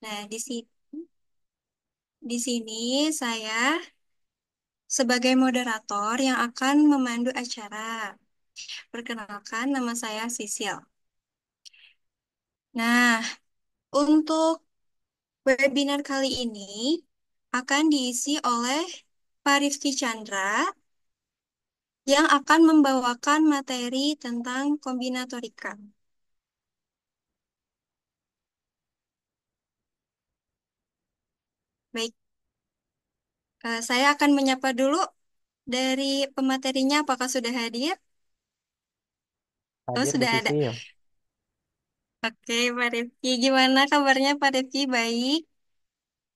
Nah, di sini saya sebagai moderator yang akan memandu acara. Perkenalkan, nama saya Sisil. Nah, untuk webinar kali ini akan diisi oleh Pak Rifki Chandra yang akan membawakan materi tentang kombinatorika. Baik, saya akan menyapa dulu dari pematerinya, apakah sudah hadir? Oh, Hadir Bu sudah ada. Sisil. Oke, Pak Rifki. Gimana kabarnya Pak Rifki? Baik?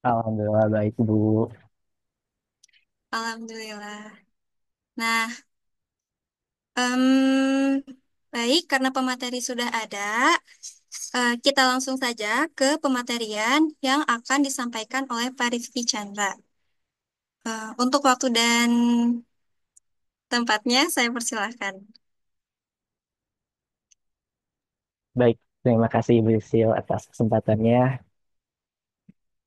Alhamdulillah baik Bu. Alhamdulillah. Nah, em, baik, karena pemateri sudah ada, kita langsung saja ke pematerian yang akan disampaikan oleh Pak Rifki Chandra. Untuk waktu dan tempatnya, saya persilahkan. Baik, terima kasih Bu Sisil atas kesempatannya.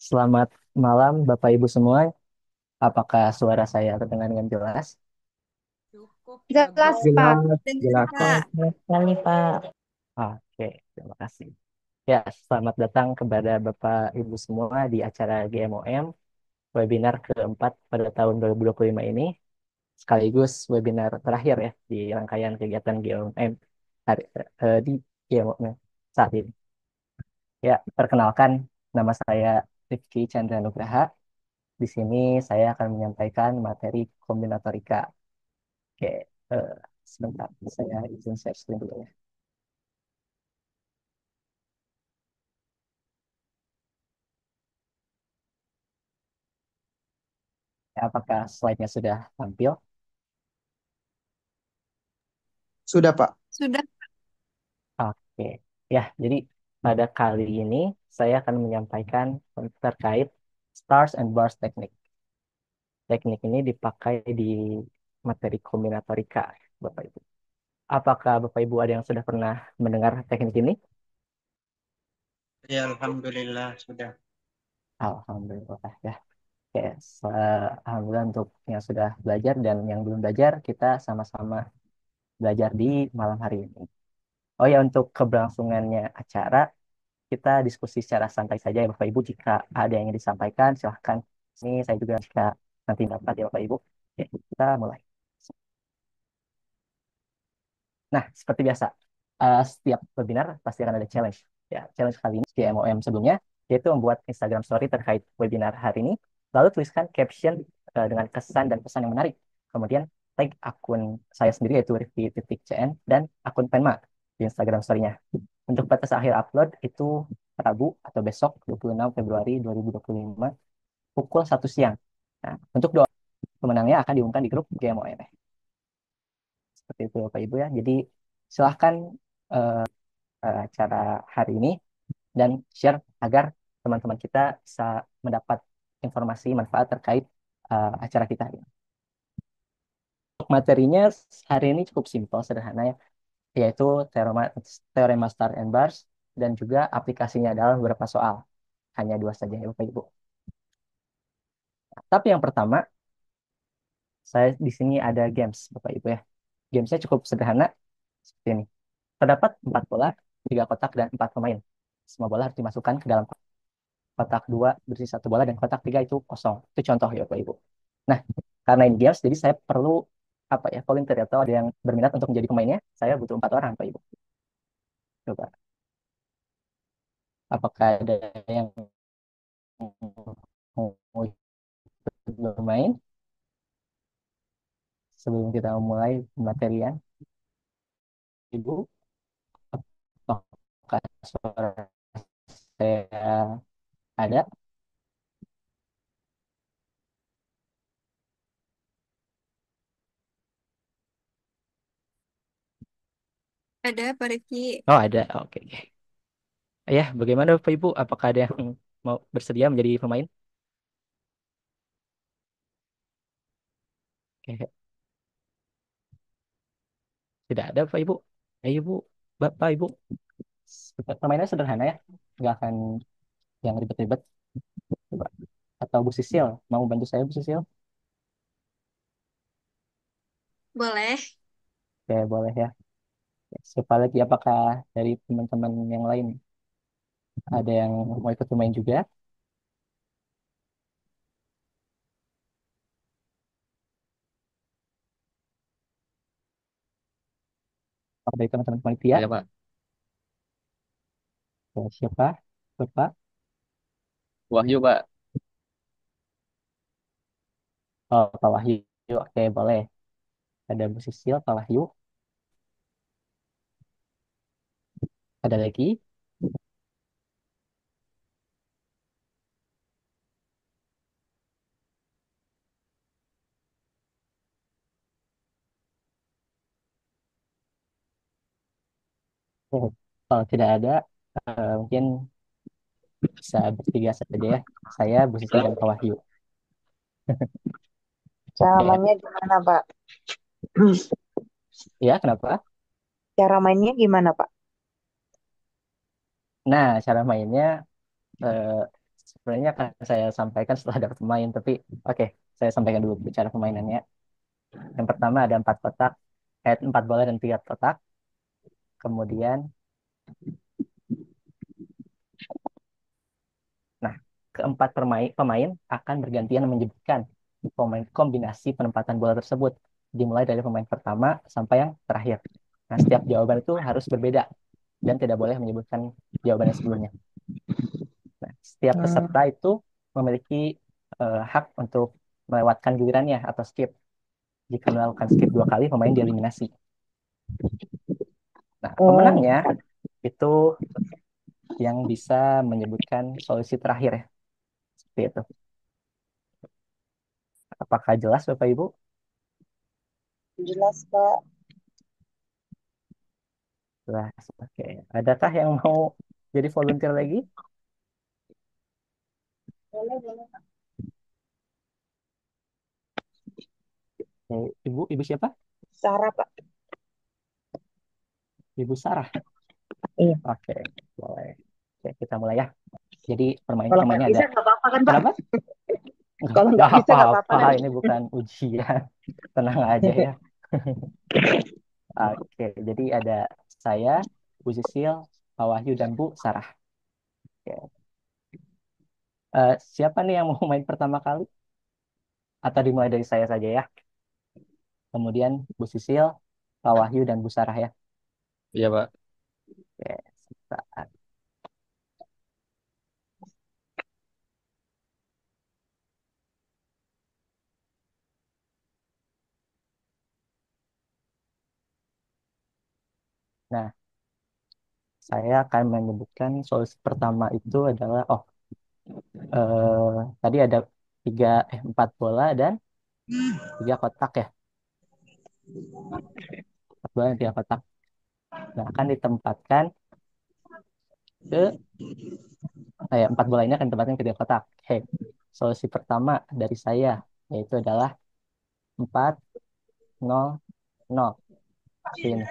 Selamat malam Bapak Ibu semua. Apakah suara saya terdengar dengan jelas? Cukup Jelas, bagus. Pak. Jelas, Dengar, jelas. Pak. Jelas sekali, Pak. Oke, terima kasih. Ya, selamat datang kepada Bapak Ibu semua di acara GMOM, webinar keempat pada tahun 2025 ini, sekaligus webinar terakhir ya di rangkaian kegiatan GMOM di GMOM saat ini. Ya, perkenalkan, nama saya Rifki Chandra Nugraha. Di sini saya akan menyampaikan materi kombinatorika. Oke, eh, sebentar, saya izin share screen dulu ya. Apakah slide-nya sudah tampil? Sudah, Pak. Sudah. Oke, ya, jadi pada kali ini saya akan menyampaikan terkait Stars and Bars Teknik. Teknik ini dipakai di materi kombinatorika, Bapak Ibu. Apakah Bapak Ibu ada yang sudah pernah mendengar teknik ini? Ya, Alhamdulillah sudah. Alhamdulillah ya. Oke, alhamdulillah untuk yang sudah belajar dan yang belum belajar, kita sama-sama belajar di malam hari ini. Oh ya, untuk keberlangsungannya acara, kita diskusi secara santai saja ya Bapak Ibu. Jika ada yang ingin disampaikan, silahkan. Ini saya juga jika nanti dapat ya Bapak Ibu. Oke, kita mulai. Nah, seperti biasa, setiap webinar pasti akan ada challenge. Ya, challenge kali ini di MOM sebelumnya, yaitu membuat Instagram Story terkait webinar hari ini, lalu tuliskan caption dengan kesan dan pesan yang menarik. Kemudian tag akun saya sendiri yaitu Rifki.cn dan akun Penma di Instagram Story-nya. Untuk batas akhir upload itu Rabu atau besok 26 Februari 2025 pukul 1 siang. Nah, untuk doa pemenangnya akan diumumkan di grup GMOM. Seperti itu Bapak Ibu ya. Jadi silahkan acara hari ini dan share agar teman-teman kita bisa mendapat informasi manfaat terkait acara kita hari ini. Untuk materinya hari ini cukup simpel, sederhana ya, yaitu teorema Star and Bars dan juga aplikasinya adalah beberapa soal. Hanya dua saja ya Bapak Ibu. Tapi yang pertama, saya di sini ada games Bapak Ibu ya. Gamesnya cukup sederhana seperti ini. Terdapat 4 bola, 3 kotak, dan 4 pemain. Semua bola harus dimasukkan ke dalam kotak dua berisi 1 bola dan kotak tiga itu kosong. Itu contoh ya Bapak Ibu. Nah, karena ini games, jadi saya perlu apa ya volunteer atau ada yang berminat untuk menjadi pemainnya. Saya butuh 4 orang Bapak Ibu. Coba, apakah ada yang mau bermain sebelum kita memulai materian? Ibu, apakah suara saya ada? Ada Pak Rifki. Oh, ada. Oke. Ya, bagaimana Bapak Ibu? Apakah ada yang mau bersedia menjadi pemain? Oke, tidak ada Bapak Ibu. Ayo Bu, Bapak Ibu. Permainannya sederhana ya. Nggak akan yang ribet-ribet. Coba. Atau Bu Sisil, mau bantu saya Bu Sisil? Boleh. Oke, boleh ya. Siapa lagi? Apakah dari teman-teman yang lain ada yang mau ikut bermain juga? Apakah dari teman-teman panitia? Saya Pak. Ya, siapa? Bapak? Wahyu Pak. Oh, Pak Wahyu. Oke, boleh. Ada Bu Sisil, Pak Wahyu. Ada lagi? Oh, kalau tidak ada, mungkin bisa bertiga saja ya. Saya, Bu Sisil, dan Pak Wahyu. Cara Oke. mainnya gimana, Pak? Ya, kenapa? Cara mainnya gimana, Pak? Nah, cara mainnya eh, sebenarnya akan saya sampaikan setelah ada pemain, tapi oke, saya sampaikan dulu cara permainannya. Yang pertama ada empat kotak, empat bola dan tiga kotak. Kemudian, nah, keempat pemain akan bergantian menyebutkan kombinasi penempatan bola tersebut, dimulai dari pemain pertama sampai yang terakhir. Nah, setiap jawaban itu harus berbeda dan tidak boleh menyebutkan jawaban yang sebelumnya. Nah, setiap Hmm. peserta itu memiliki hak untuk melewatkan gilirannya atau skip. Jika melakukan skip dua kali, pemain dieliminasi. Nah, Oh, pemenangnya itu yang bisa menyebutkan solusi terakhir ya. Seperti itu. Apakah jelas Bapak Ibu? jelas, Pak. Jelas. Oke. Adakah yang mau jadi volunteer lagi? Boleh, boleh. Ibu siapa? Sarah, Pak. Ibu Sarah. Iya. Oke, boleh. Oke, kita mulai ya. Jadi Kalau nggak pemainnya ada. bisa nggak apa-apa kan, Pak? Kenapa? Kalau Nggak nggak bisa nggak apa-apa apa-apa, kan? ini bukan ujian. Tenang aja ya. Oke, jadi ada saya, Bu Sisil, Pak Wahyu, dan Bu Sarah. Oke. Siapa nih yang mau main pertama kali? Atau dimulai dari saya saja ya. Kemudian Bu Sisil, Pak Wahyu, dan Bu Sarah ya. Iya Pak. Oke, sebentar. Nah, saya akan menyebutkan solusi pertama itu adalah, tadi ada empat bola dan tiga kotak ya. Empat bola dan tiga kotak. Nah, akan ditempatkan ke empat bola ini akan ditempatkan ke tiga kotak. Oke. Solusi pertama dari saya yaitu adalah 4-0-0. Seperti ini.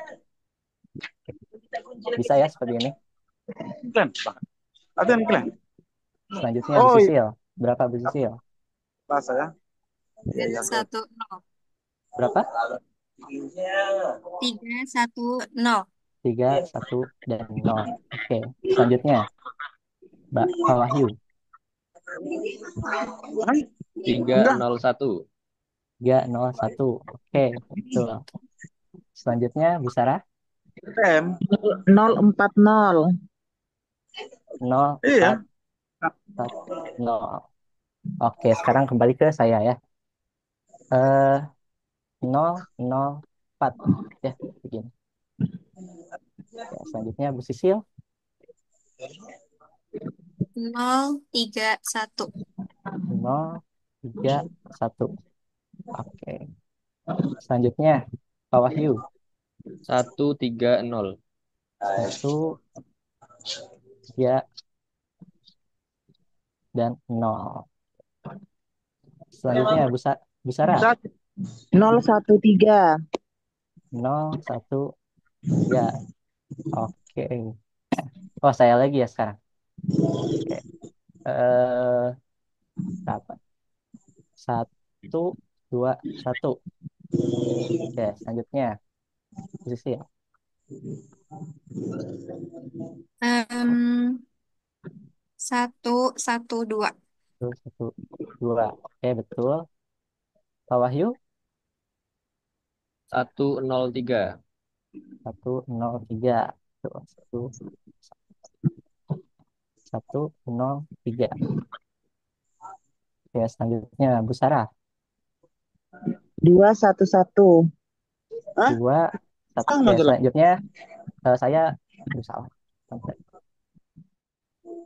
Bisa ya seperti ini. Glenn, Pak. Latihan Glenn. Selanjutnya Bu Oh iya, Sisil. Berapa Bu Sisil? bahasa ya. Iya, iya, oke. 3-1-0. Berapa? 3-1-0. 3-1 dan 0. Oke. Selanjutnya Pak Wahyu. Hah? Tiga Enggak, nol satu. 3-0-1. Oke. Betul. Selanjutnya Bu Sarah. M. 040. Iya. 0-4-1-0. Oke. Sekarang kembali ke saya ya. Eh 0-0-4. Ya, begini. Ya, selanjutnya Bu Sisil. 0-3-1. 0-3-1. Oke. Selanjutnya Pak Wahyu. 1-3-0. 1-3-0. Selanjutnya Bu Sarah. Satu. 013. 0-1-3. Oke. Oh, saya lagi ya sekarang. Oke. eh berapa? 1, 2, 1. Oke, selanjutnya posisi ya. Em, 1, 1, 2. 1, 1, 2. Oke, betul. Pak Wahyu, 103. 103. Tuh, 1, 1, 0, 3. Oke, selanjutnya Bu Sarah. 211. Hah? 2, 1. Sama Oke, aja lah. selanjutnya saya, aduh salah. Sampai.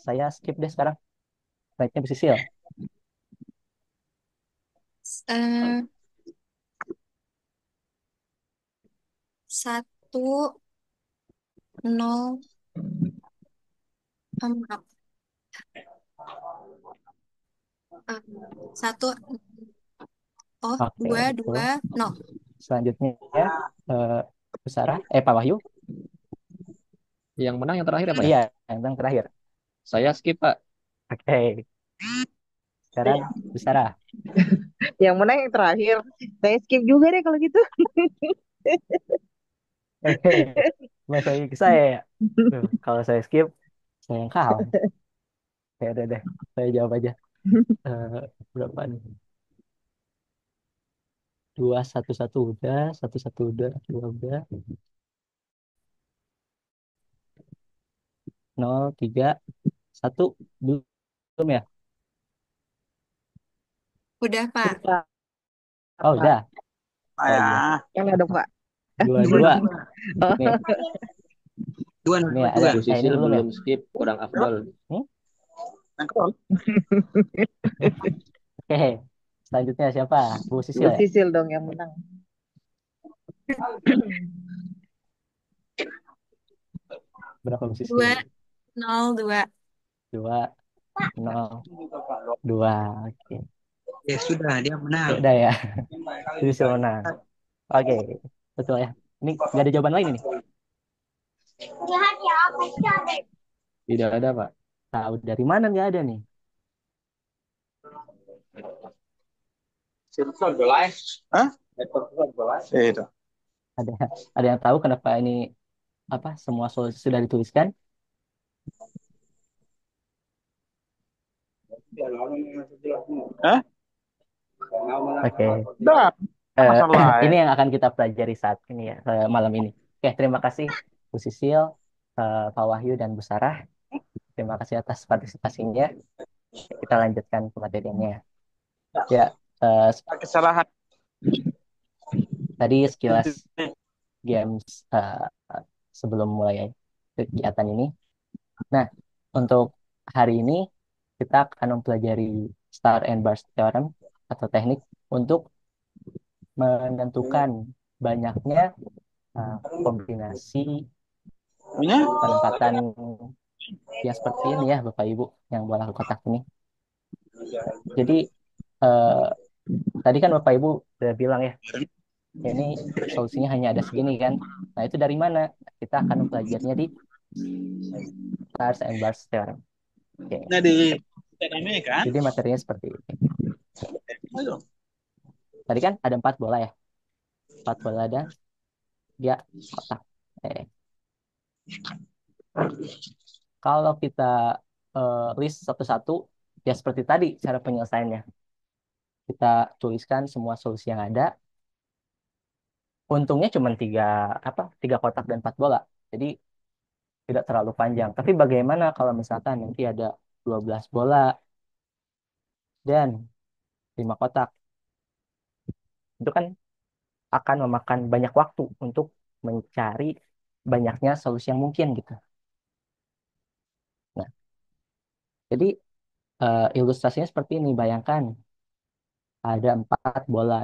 Saya skip deh sekarang. Selanjutnya Bu Sisil. Eh, 1, 0, maaf. 1, oh, Oke, dua, betul. dua, nol. Selanjutnya eh Bu Sarah, Pak Wahyu. Yang menang yang terakhir apa ya? Iya, yang terakhir. Saya skip, Pak. Oke, sekarang Bu Sarah. Yang mana yang terakhir? Saya skip juga deh kalau gitu. Oke, mas lagi ke saya ya. Tuh, kalau saya skip, saya yang kalah. Ya udah deh, saya jawab aja. Eh, berapa nih? 2, 1, 1 udah, 1, 1 udah, 2 udah, 0, 3, 1 belum ya? Udah, Pak. Pak, Oh udah. Oh iya, Ah, yang ada Pak. 2, 2. Nih, Dua nih dua ada. dua. Bu Ini Sisil belum ya? belum skip, kurang afdol. Hmm? yang kedua. Oke, selanjutnya siapa? Bu Bu Sisil ya? Sisil dong yang menang. Berapa Bu Sisil? 2, 0, 2. 2, 0, 2. Oke, Ya sudah, dia ya menang. udah ya. Bu Sisil menang. Oke, betul ya. Ini nggak ada jawaban lain ini. Tidak ada, Pak. Tahu dari mana nggak ada nih? Hah? Itu. Ada ada yang tahu kenapa ini apa semua solusi sudah dituliskan? Hah? Oke. Udah, Eh, masalah ini lain. yang akan kita pelajari saat ini ya, malam ini. Oke, terima kasih Bu Sisil, Pak Wahyu dan Bu Sarah. Terima kasih atas partisipasinya. Kita lanjutkan ke materinya. Ya, eh, Kesalahan. tadi sekilas games sebelum mulai kegiatan ini. Nah, untuk hari ini kita akan mempelajari Star and Bars Theorem atau teknik untuk menentukan banyaknya kombinasi Punya? penempatan yang seperti ini ya Bapak Ibu yang bola kotak ini. Jadi eh, tadi kan Bapak Ibu udah bilang ya ini solusinya hanya ada segini kan. Nah itu dari mana? Kita akan mempelajarinya di Stars and Bars Theorem. Oke. Nah di namanya kan? Jadi materinya seperti ini. Ayo. Tadi kan ada 4 bola ya. 4 bola ada dia kotak. Eh, Kalau kita list satu-satu ya seperti tadi cara penyelesaiannya. Kita tuliskan semua solusi yang ada. Untungnya cuma 3 kotak dan 4 bola. Jadi tidak terlalu panjang. Tapi bagaimana kalau misalkan nanti ada 12 bola dan 5 kotak? Itu kan akan memakan banyak waktu untuk mencari banyaknya solusi yang mungkin gitu. Nah, jadi ilustrasinya seperti ini. Bayangkan ada 4 bola.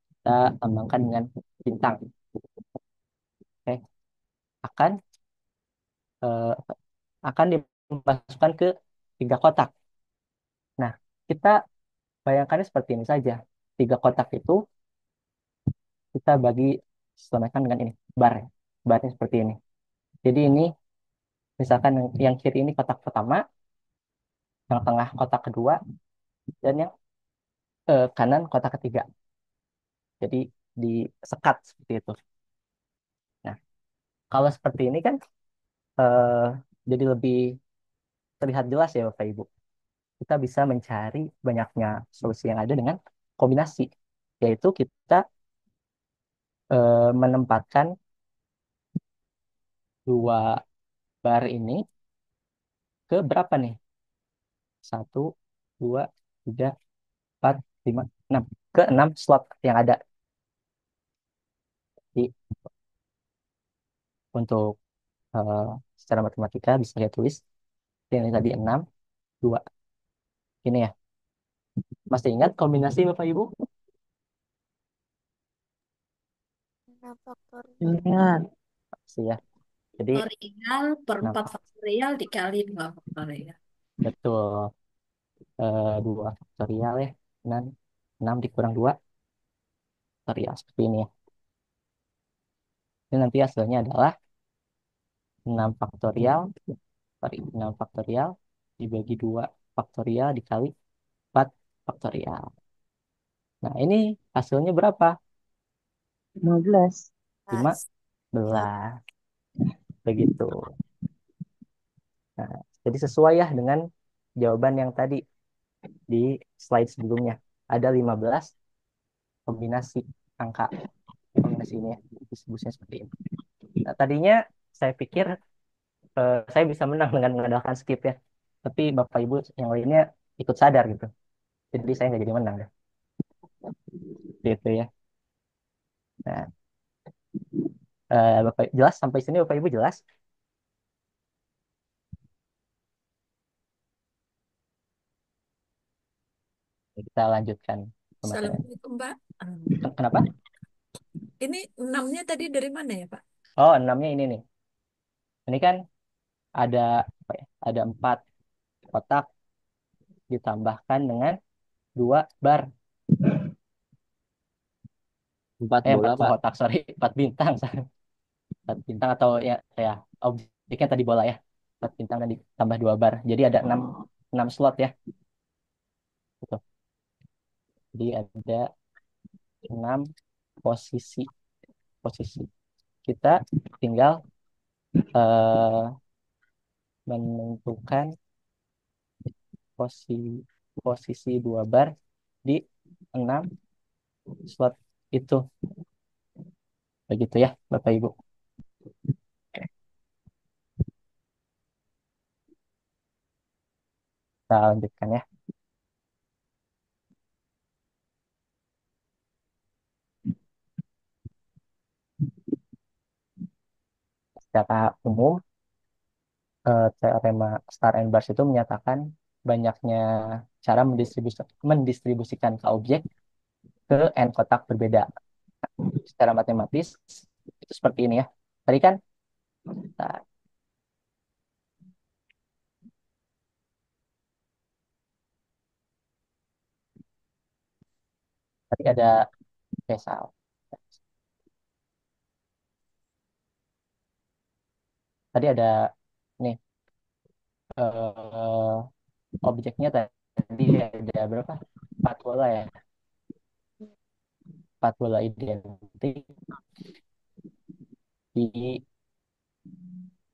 Kita kembangkan dengan bintang. Oke, akan eh, akan dimasukkan ke 3 kotak. Nah, kita bayangkannya seperti ini saja. 3 kotak itu kita bagi samakan dengan ini, bar. Barnya seperti ini. Jadi ini, misalkan yang kiri ini kotak pertama, yang tengah kotak kedua, dan yang kanan kotak ketiga. Jadi disekat seperti itu. Nah, kalau seperti ini kan eh, jadi lebih terlihat jelas ya Bapak Ibu. Kita bisa mencari banyaknya solusi yang ada dengan kombinasi, yaitu kita menempatkan dua bar ini ke berapa nih? Satu, dua, tiga, empat, lima, enam. Ke enam slot yang ada. Jadi untuk eh, secara matematika bisa saya tulis yang ini tadi 6, 2. Ini ya. Masih ingat kombinasi Bapak Ibu? Nah, faktor Ingat. Masih ya. Jadi Faktorial per 6 4 faktorial dikali 2 faktorial. betul. 2 faktorial ya. 6, 6 dikurang 2 faktorial. Seperti ini ya. Ini nanti hasilnya adalah 6 faktorial. Sorry, 6 faktorial dibagi 2 faktorial dikali 4 faktorial. Nah, ini hasilnya berapa? 15. 15. Begitu. Nah, jadi sesuai ya dengan jawaban yang tadi di slide sebelumnya. Ada 15 kombinasi angka. Kombinasi ini ya, distribusinya seperti ini. Nah, tadinya saya pikir saya bisa menang dengan mengandalkan skip ya. Tapi Bapak Ibu yang lainnya ikut sadar gitu. Jadi saya nggak jadi menang deh. Gitu ya. Nah, Bapak jelas sampai sini Bapak Ibu jelas? Kita lanjutkan pematerian. Assalamualaikum, Pak. Kenapa? Ini 6-nya tadi dari mana ya, Pak? Oh, enamnya ini nih. Ini kan ada apa ya? Ada 4 kotak ditambahkan dengan 2 bar. 4 bola, 4 Pak. kotak, sorry, 4 bintang. 4 bintang atau ya objeknya tadi bola ya. 4 bintang dan ditambah 2 bar. Jadi ada 6 slot ya. Gitu. Jadi ada 6 posisi. Posisi. Kita tinggal eh, menentukan posisi 2 bar di 6 slot itu. Begitu ya, Bapak Ibu. Kita lanjutkan ya. Secara umum, teorema star and bars itu menyatakan banyaknya cara mendistribusikan ke objek ke n kotak berbeda. Secara matematis itu seperti ini ya. Tadi kan nah, tadi ada misal. Tadi ada nih eh, objeknya tadi ada berapa? 4 bola ya. 4 bola identik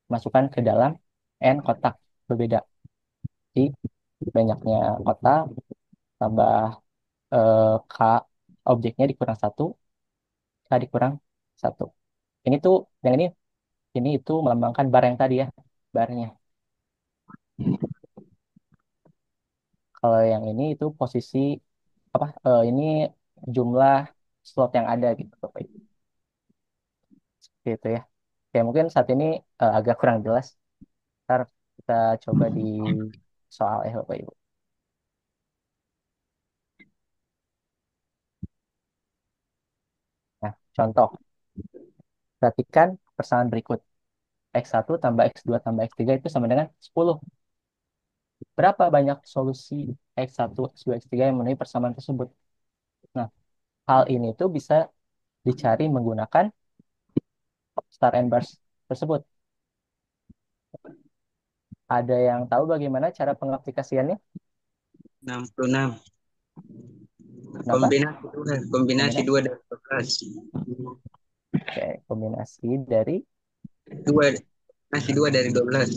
dimasukkan ke dalam n kotak berbeda. Jadi banyaknya kotak tambah K objeknya dikurang 1, K dikurang 1. Ini tuh, yang ini itu melambangkan bar yang tadi ya, barnya. Kalau yang ini itu posisi apa? Ini jumlah slot yang ada gitu, Bapak Ibu. Seperti itu ya. Oke, mungkin saat ini agak kurang jelas. Ntar kita coba di soal ya, Bapak Ibu. Nah, contoh. Perhatikan persamaan berikut. X1 tambah X2 tambah X3 itu sama dengan 10. Berapa banyak solusi X1, X2, X3 yang memenuhi persamaan tersebut? Nah, hal ini tuh bisa dicari menggunakan star and bars tersebut. Ada yang tahu bagaimana cara pengaplikasiannya? 66. Kenapa? Kombinasi Kombinasi? 2 dari 12. Oke, kombinasi dari 2, kombinasi 2 dari 12.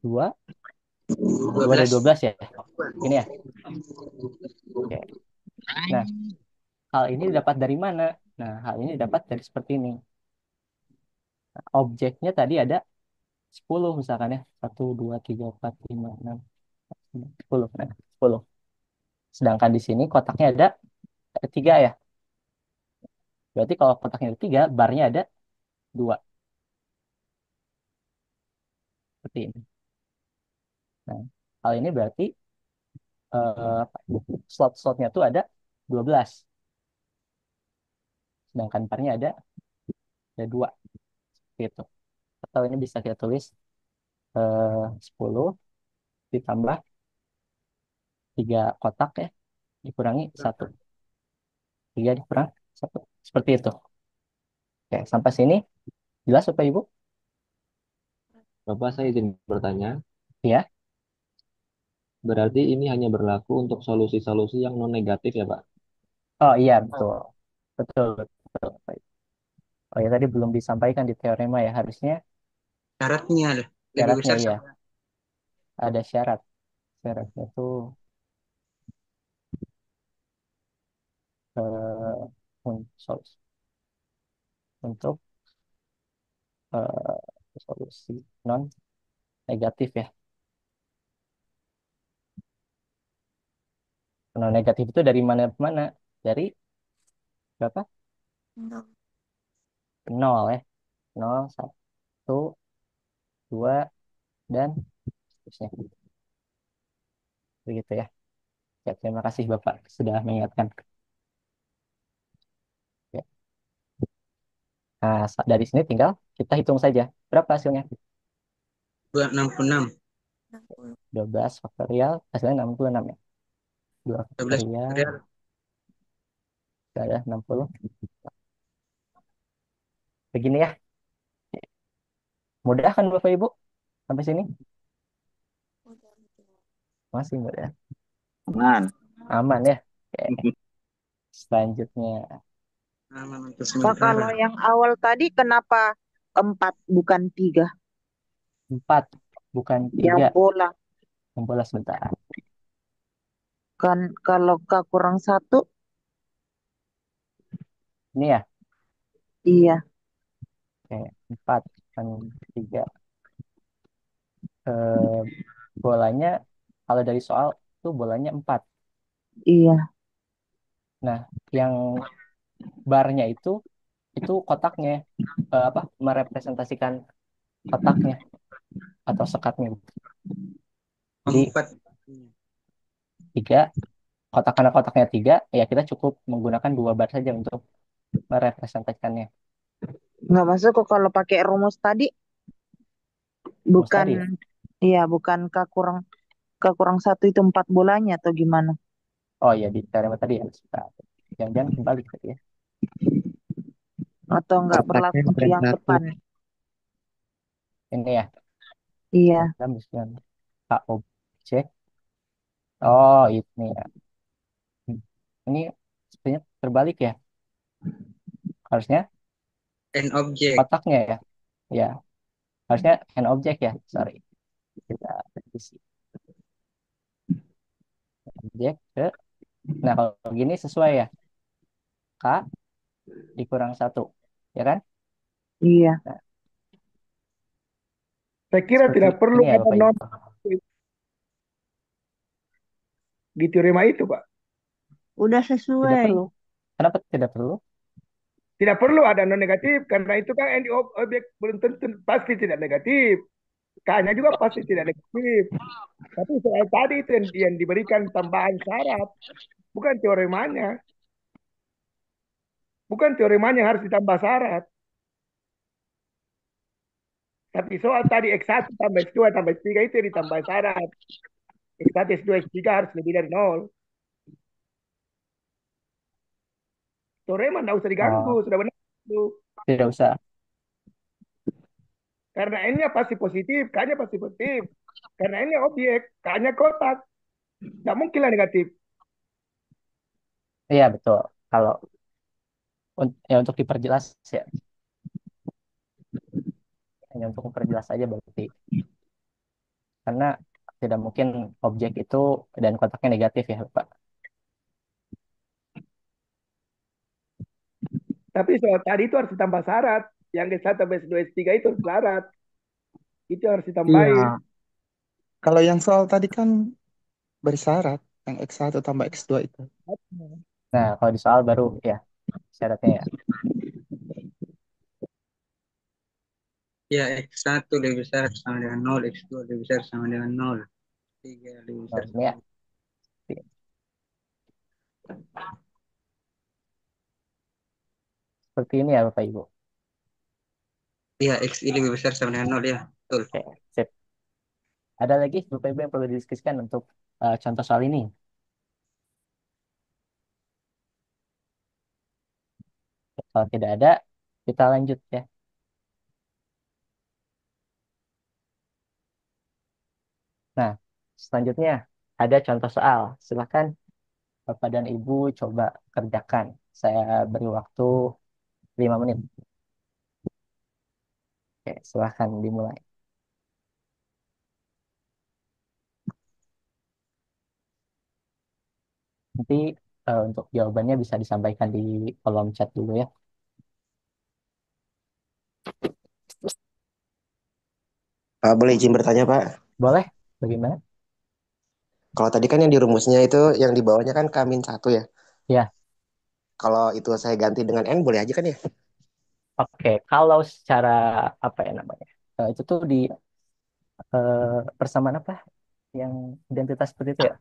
2, 2 dari 12. 12 ya? Ini ya? Oke. Nah, hal ini dapat dari mana? Nah, hal ini dapat dari seperti ini. Nah, objeknya tadi ada 10 misalkan ya. 1, 2, 3, 4, 5, 6, 10. Nah, 10. Sedangkan di sini kotaknya ada 3 ya. Berarti kalau kotaknya ada 3, barnya ada 2. Seperti ini. Nah, hal ini berarti slot-slotnya tuh ada 12. Sedangkan barnya ada 2. Gitu. Atau ini bisa kita tulis 10 ditambah 3 kotak ya. Dikurangi 1. 3 dikurang 1. Seperti itu. Oke, sampai sini jelas Bapak Ibu? Bapak, saya izin bertanya. Ya. Berarti ini hanya berlaku untuk solusi-solusi yang non negatif ya, Pak? Oh iya, betul. Betul, betul. Baik. Oh ya, tadi belum disampaikan di teorema ya. Harusnya Syaratnya lebih syaratnya besar iya. sama. Ada syarat. Syaratnya tuh solusi untuk solusi non negatif ya. Non negatif itu dari mana ke mana? Dari berapa? Nol. 0 ya. 0, 1, 2, dan seterusnya. Begitu ya. Ya, terima kasih Bapak sudah mengingatkan. Ya. Nah, dari sini tinggal kita hitung saja. Berapa hasilnya? 66. 60. 12 faktorial, hasilnya 66 ya. 2 12 faktorial, faktorial. ada 60. Begini ya. Mudah kan Bapak Ibu? Sampai sini? Udah, udah. Masih mudah. Aman. Aman ya. Oke. Selanjutnya Aman untuk Pak, kalau sementara. yang awal tadi kenapa 4 bukan 3? 4, bukan Yang 3. bola. Yang bola sebentar. Kan kalau K kurang 1, Ini ya. iya, Oke. 4, bukan 3. Eh, bolanya, kalau dari soal itu bolanya 4. iya. Nah, yang barnya itu kotaknya apa merepresentasikan kotaknya atau sekatnya. Jadi 4. 3 kotak, karena kotaknya 3 ya kita cukup menggunakan 2 bar saja untuk merepresentasikannya. Nggak masuk kok kalau pakai rumus tadi. Rumus Bukan, tadi ya. iya, bukan K kurang 1 itu 4 bolanya atau gimana? Oh ya, di teorema tadi ya. Jangan-jangan kembali tadi ya. Atau nggak berlaku Kotaknya untuk ada yang satu. depan? Ini ya. Iya, Dalam misalkan K objek. Oh, ini ya. Ini sebenarnya terbalik ya. Harusnya N objek. kotaknya ya. Ya, harusnya an objek ya. Sorry. Kita revisi. Objek ke. Nah, kalau gini sesuai ya. K dikurang 1. Ya kan? iya. Nah, Saya kira seperti tidak perlu ini ya ada Bapak non Ibu. di teorema itu, Pak. Udah Tidak sesuai. perlu. Kenapa tidak perlu? Tidak perlu ada non negatif karena itu kan ND objek belum tentu pasti tidak negatif. K-nya juga pasti tidak negatif. Tapi soal tadi itu yang diberikan tambahan syarat, bukan teoremanya. Bukan teoremanya yang harus ditambah syarat. Tapi soal tadi X1 tambah X2 tambah X3 itu yang ditambah syarat. X1, X2, X3 harus lebih dari nol. Teorema tidak usah diganggu, Oh, sudah benar. tidak usah. Karena N-nya pasti positif, K-nya pasti positif. Karena N-nya objek, K-nya kotak. Tidak mungkin lah negatif. Iya betul. Kalau ya untuk diperjelas ya, hanya untuk memperjelas aja berarti. Karena tidak mungkin objek itu dan kotaknya negatif ya, Pak. Tapi soal tadi itu harus ditambah syarat. Yang S1 sampai S2, S3 itu harus syarat. Itu harus ditambahin. Iya, kalau yang soal tadi kan bersyarat yang X1 tambah X2 itu. Nah, kalau di soal baru ya syaratnya ya. Ya, X1 lebih besar sama dengan nol, X2 lebih besar sama dengan nol, 3 lebih Nah, besar ini sama ya. dengan... Seperti ini ya Bapak Ibu. Iya, XI lebih besar sama dengan nol ya, betul. Oke, sip. Ada lagi Bapak Ibu yang perlu didiskusikan untuk contoh soal ini? Kalau tidak ada, kita lanjut ya. Nah, selanjutnya ada contoh soal. Silakan Bapak dan Ibu coba kerjakan. Saya beri waktu 5 menit. Oke, silahkan dimulai. Nanti untuk jawabannya bisa disampaikan di kolom chat dulu ya. Boleh izin bertanya, Pak? Boleh? Bagaimana? Kalau tadi kan yang di rumusnya itu yang di bawahnya kan K-1 ya. Ya, Kalau itu saya ganti dengan N boleh aja kan ya? oke. Kalau secara apa ya namanya? Itu tuh di persamaan apa? Yang identitas seperti itu ya?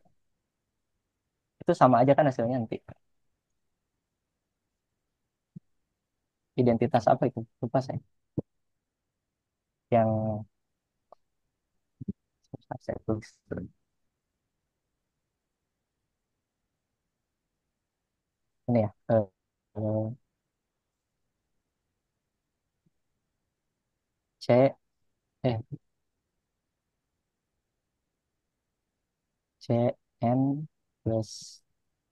Itu sama aja kan hasilnya nanti. Identitas apa itu? Lupa saya. Yang saya tulis. Ini ya. Eh, C, C, N plus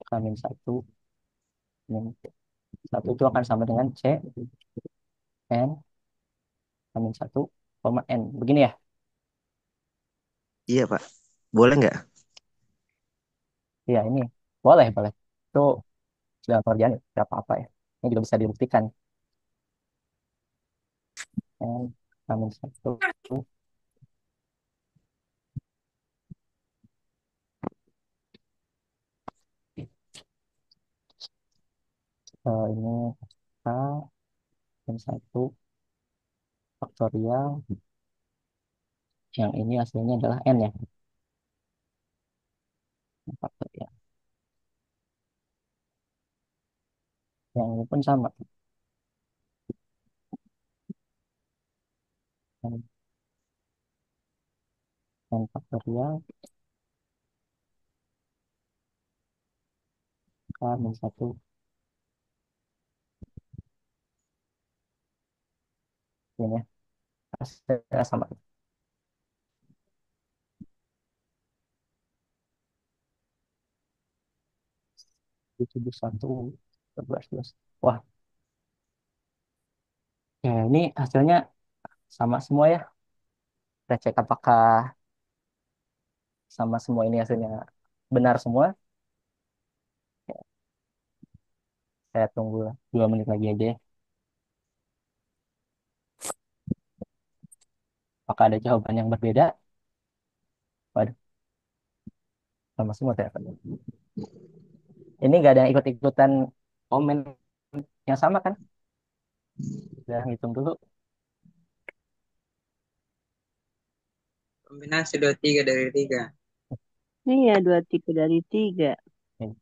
K satu min satu itu akan sama dengan C, N, K satu, koma N. Begini ya? Iya, Pak. Boleh nggak? Iya, ini boleh, boleh. Itu sudah pengerjaan ya, tidak apa-apa ya. Ini juga bisa dibuktikan. N, K satu, ini K satu faktorial. Yang ini hasilnya adalah N ya. Faktorial. Yang ini pun sama. N, N faktorial K satu. Ini ya. Hasilnya sama. 71, 12. Wah, ya ini hasilnya sama semua ya. Kita cek apakah sama semua ini hasilnya benar semua. Saya tunggu 2 menit lagi aja ya. Apakah ada jawaban yang berbeda? Waduh, sama semua ternyata. Ini nggak ada yang ikut-ikutan komen yang sama kan? Udah hitung dulu. Kombinasi 23 dari 3. Iya, 23 dari 3. Ini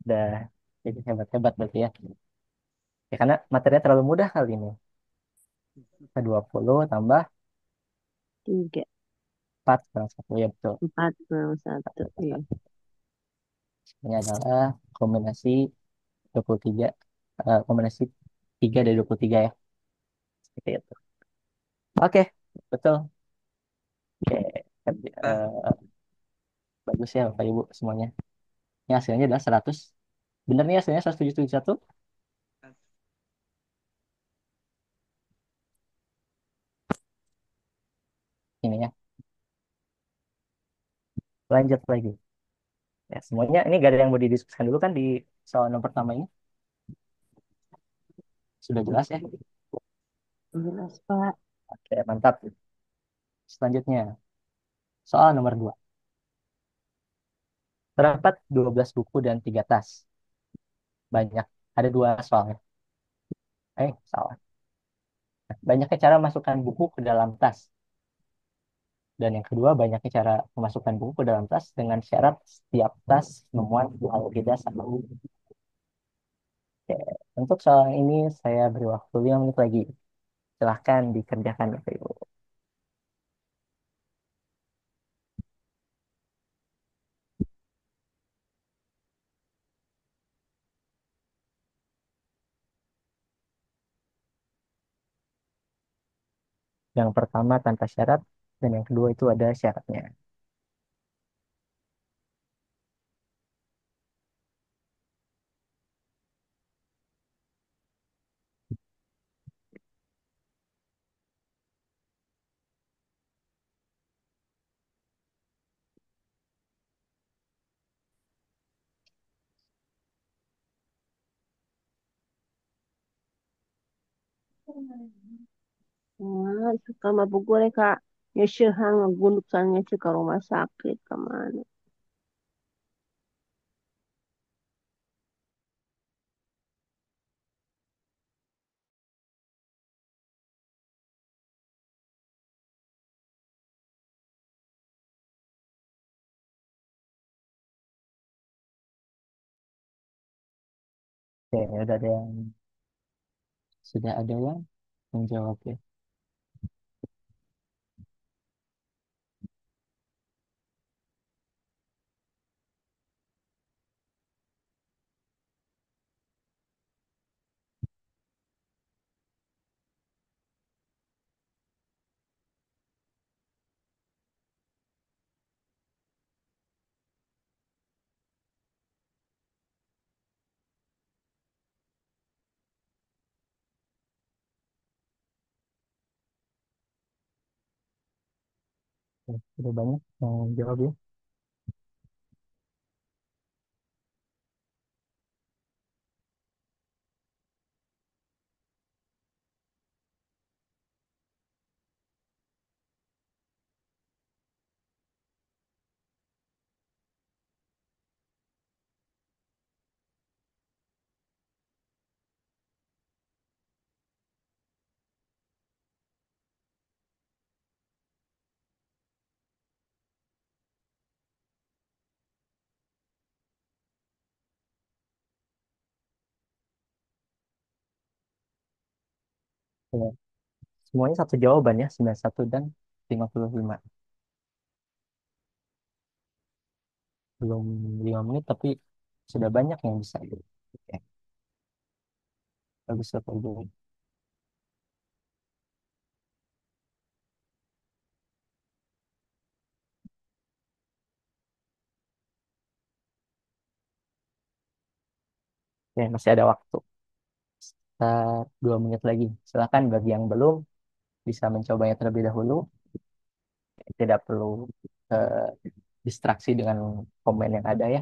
udah jadi hebat-hebat berarti ya. Ya karena materinya terlalu mudah kali ini. 20 tambah 3. 4 kurang 1. Ya betul. 4 kurang 1. Iya. Ini adalah kombinasi 23. Kombinasi 3 dari 23 ya. Seperti itu. Oke, betul. Oke, Nah, bagus ya Bapak Ibu semuanya. Ini hasilnya adalah 100. Bener nih hasilnya 10771. Ini ya. Lanjut lagi. Ya, semuanya ini gak ada yang mau didiskusikan dulu kan di soal nomor pertama ini. Sudah jelas ya? Jelas, Pak. Oke, mantap. Selanjutnya, soal nomor 2. Terdapat 12 buku dan 3 tas. Banyak. Ada dua soalnya. Salah. Banyaknya cara masukkan buku ke dalam tas. Dan yang kedua, banyaknya cara memasukkan buku ke dalam tas dengan syarat setiap tas memuat paling tidak satu buku. Oke. Untuk soal ini, saya beri waktu 5 menit lagi. Silahkan dikerjakan, Bapak Ibu. Yang pertama tanpa syarat, dan yang kedua itu ada syaratnya. Nah, suka mabuk gue kak. Ya syahang ngegunduk soalnya sih ke rumah sakit kemana. Oke, sudah ada yang menjawab ya. Oke, sudah banyak yang menjawab ya. Ya, semuanya satu jawaban ya, 91 dan 55. Belum 5 menit tapi sudah banyak yang bisa. Oke, bagus Bapak Ibu. Oke, masih ada waktu. Kita 2 menit lagi. Silakan bagi yang belum bisa mencobanya terlebih dahulu. Tidak perlu eh, distraksi dengan komen yang ada ya.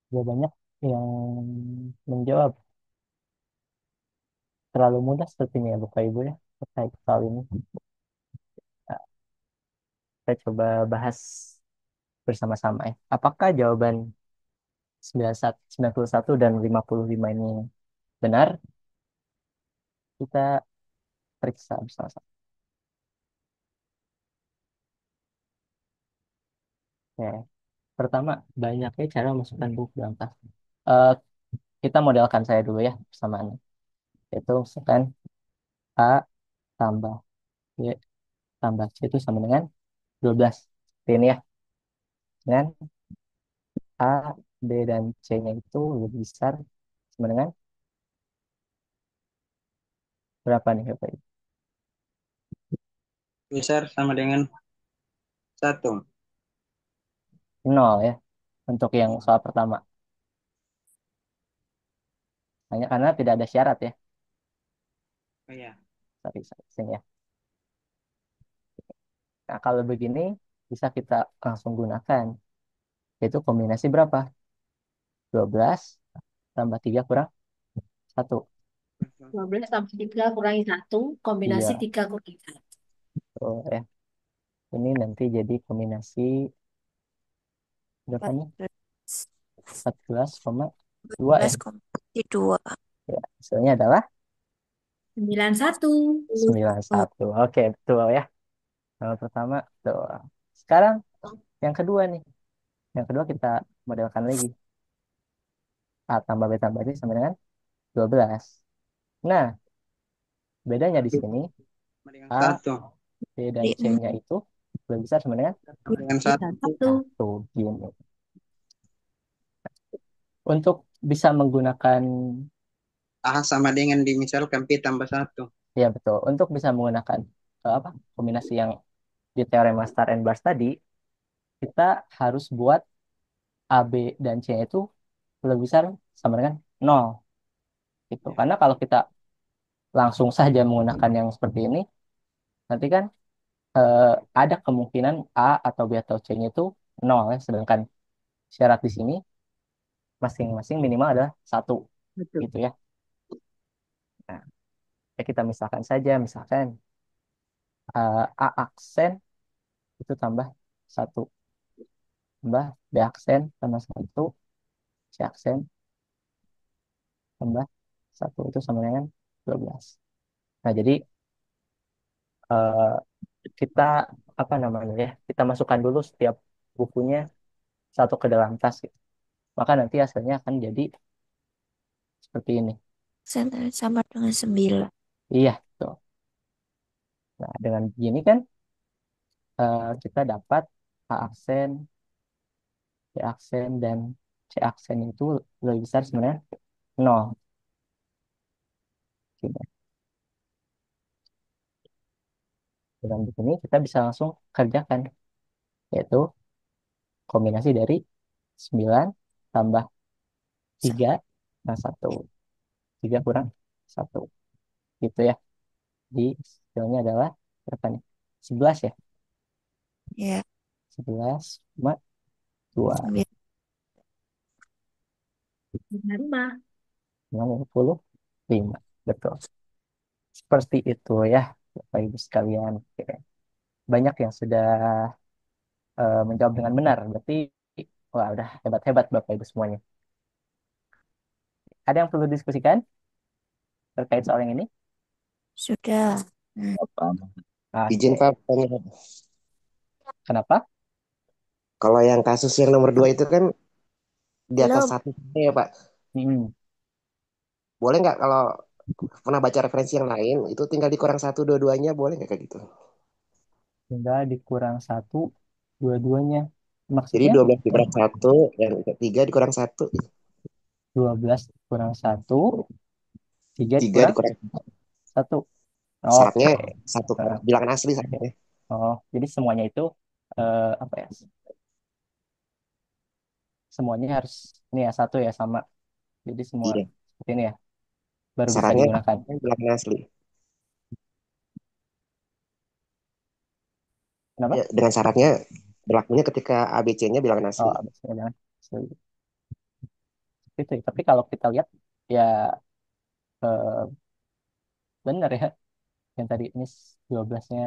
Sudah banyak yang menjawab. terlalu mudah sepertinya ya Bapak Ibu ya terkait hal ini. Nah, kita coba bahas bersama-sama ya. Apakah jawaban 91 dan 55 ini benar? Kita periksa bersama-sama. Oke. Pertama, banyaknya cara memasukkan buku dalam tas. Eh, kita modelkan saya dulu ya persamaannya. Yaitu misalkan A tambah B tambah C itu sama dengan 12. Seperti ini ya. Dengan A, B, dan C-nya itu lebih besar sama dengan berapa nih Bapak Ibu? Besar sama dengan 1. 0 ya. Untuk yang soal pertama. Hanya karena tidak ada syarat ya. Oh iya. Sorry, sini ya. Nah, kalau begini bisa kita langsung gunakan. Yaitu kombinasi berapa? 12 tambah 3 kurang 1. 12 tambah 3 kurangi 1, kombinasi Iya, 3 kurangi 1. betul ya. Ini nanti jadi kombinasi berapa nih? 14,2 ya. 14,2. Ya, hasilnya adalah 91. 91. Oke, betul ya. Yang pertama, betul. Sekarang yang kedua nih. Yang kedua kita modelkan lagi. A tambah B tambah C sama dengan 12. Nah, bedanya di sini Sama dengan A, 1. B, dan C-nya itu lebih besar sama dengan Sama dengan 1. 1. Gini. Untuk bisa menggunakan, A sama dengan dimisalkan P tambah 1. ya betul. Untuk bisa menggunakan apa kombinasi yang di teorema Star and Bars tadi, kita harus buat A, B, dan C itu lebih besar sama dengan 0. Gitu. Karena kalau kita langsung saja menggunakan yang seperti ini, nanti kan eh, ada kemungkinan A atau B atau C-nya itu 0 ya. Sedangkan syarat di sini masing-masing minimal adalah 1 Betul. gitu ya. Nah, ya kita misalkan saja, misalkan A aksen itu tambah 1, tambah B aksen tambah 1, C aksen tambah 1 itu sama dengan 12. Nah, jadi eh, kita apa namanya ya, kita masukkan dulu setiap bukunya satu ke dalam tas gitu. Maka nanti hasilnya akan jadi seperti ini. Sama dengan 9. Iya, tuh. Nah, dengan begini kan kita dapat A aksen, B aksen, dan C aksen itu lebih besar sebenarnya 0. Gitu. Dengan begini kita bisa langsung kerjakan, yaitu kombinasi dari 9 tambah 3 nah 1. 3 kurang 1. Gitu ya. Di hasilnya adalah berapa nih? 11 ya? Ya, 11,2. 9. 5. 65. Betul. Seperti itu ya, Bapak Ibu sekalian. Oke. Banyak yang sudah menjawab dengan benar. Berarti, wah udah hebat-hebat Bapak Ibu semuanya. Ada yang perlu diskusikan terkait soal yang ini? Sudah. Izin Oke. Pak, tanya. Kenapa? Kalau yang kasus yang nomor 2 itu kan di atas Belum. 1 ya Pak. Hmm. Boleh nggak kalau pernah baca referensi yang lain itu tinggal dikurang 1 dua-duanya boleh nggak kayak gitu? Tinggal dikurang 1, dua-duanya. Jadi Maksudnya 12 dikurang 1 dan 3 dikurang 1. 12 kurang 1, 3 3 dikurang dikurang 1. syaratnya Oke. 1 Nah, bilangan asli syaratnya. oh, jadi semuanya itu apa ya? Semuanya harus ini ya satu ya sama. Jadi semua Iya. seperti ini ya baru bisa Syaratnya digunakan. bilangan asli. Kenapa? Ya, dengan syaratnya berlakunya ketika ABC-nya bilangan Oh, asli. abisnya jangan. Itu ya. Tapi kalau kita lihat ya eh, benar ya. Yang tadi ini 12-nya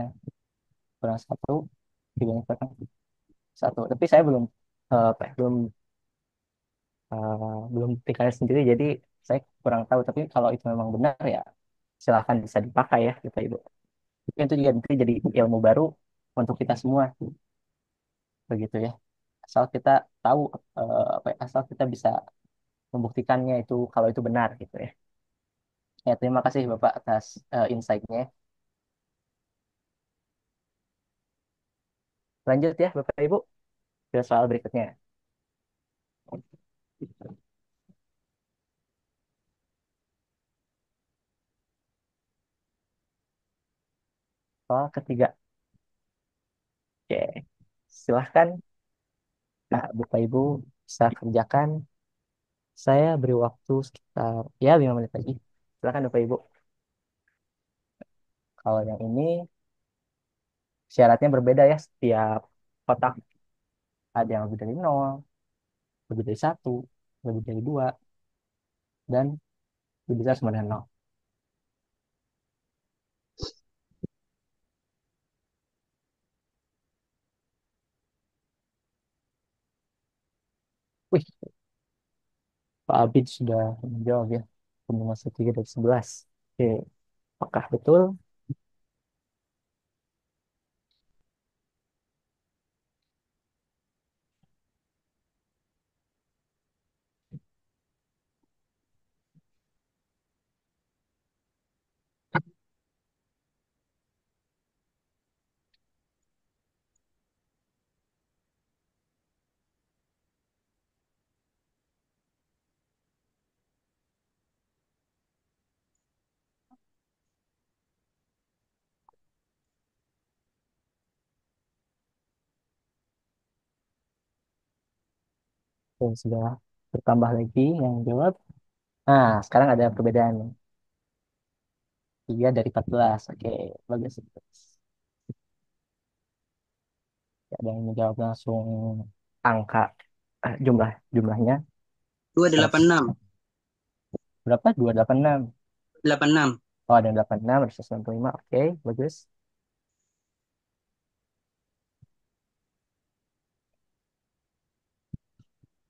kurang satu, 3-nya kurang satu. Tapi saya belum apa ya, belum buktikannya sendiri, jadi saya kurang tahu. Tapi kalau itu memang benar ya silahkan bisa dipakai ya Bapak Ibu. Tapi itu juga nanti jadi ilmu baru untuk kita semua begitu ya. Asal kita tahu apa ya, asal kita bisa membuktikannya itu kalau itu benar gitu ya. Ya, terima kasih Bapak atas insight-nya. Lanjut ya Bapak Ibu ke soal berikutnya. Soal ketiga. Oke, silahkan Nah, Bapak Ibu bisa kerjakan. Saya beri waktu sekitar ya 5 menit lagi. Silahkan Bapak Ibu. Kalau yang ini syaratnya berbeda ya setiap kotak. Ada yang lebih dari nol, lebih dari satu, lebih dari dua, dan lebih besar sama dengan nol. Wih, Pak Abid sudah menjawab ya. Kombinasi 3 dari 11. Oke, apakah betul? Oke, sudah bertambah lagi yang jawab. Nah, sekarang ada perbedaan nih. 3 dari 14. Oke, bagus. Ada yang menjawab langsung angka jumlahnya seratus 286. berapa 286. 86. Oh, ada yang 86, ada 165. Oke, bagus.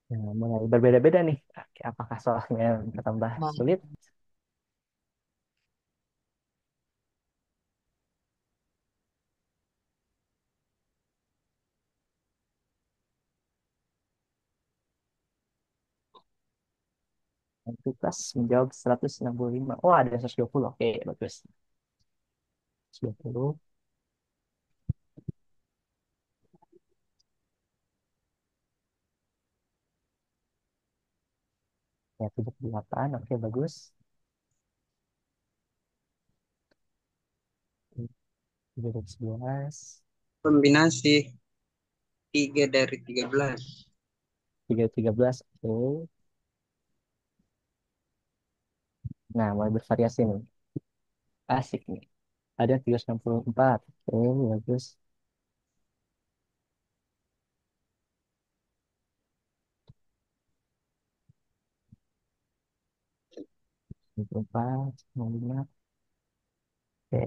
Nah, mulai berbeda-beda nih. Oke, apakah soalnya bertambah sulit? Entitas menjawab 165. Oh, ada 120. Oke, bagus. 120. Ya, 78. Oke, bagus. 311. Kombinasi 3 dari 13. 313. Oke. Nah, mulai bervariasi nih. Asik nih. Ada 364. Oke, bagus. 64, 95. Oke.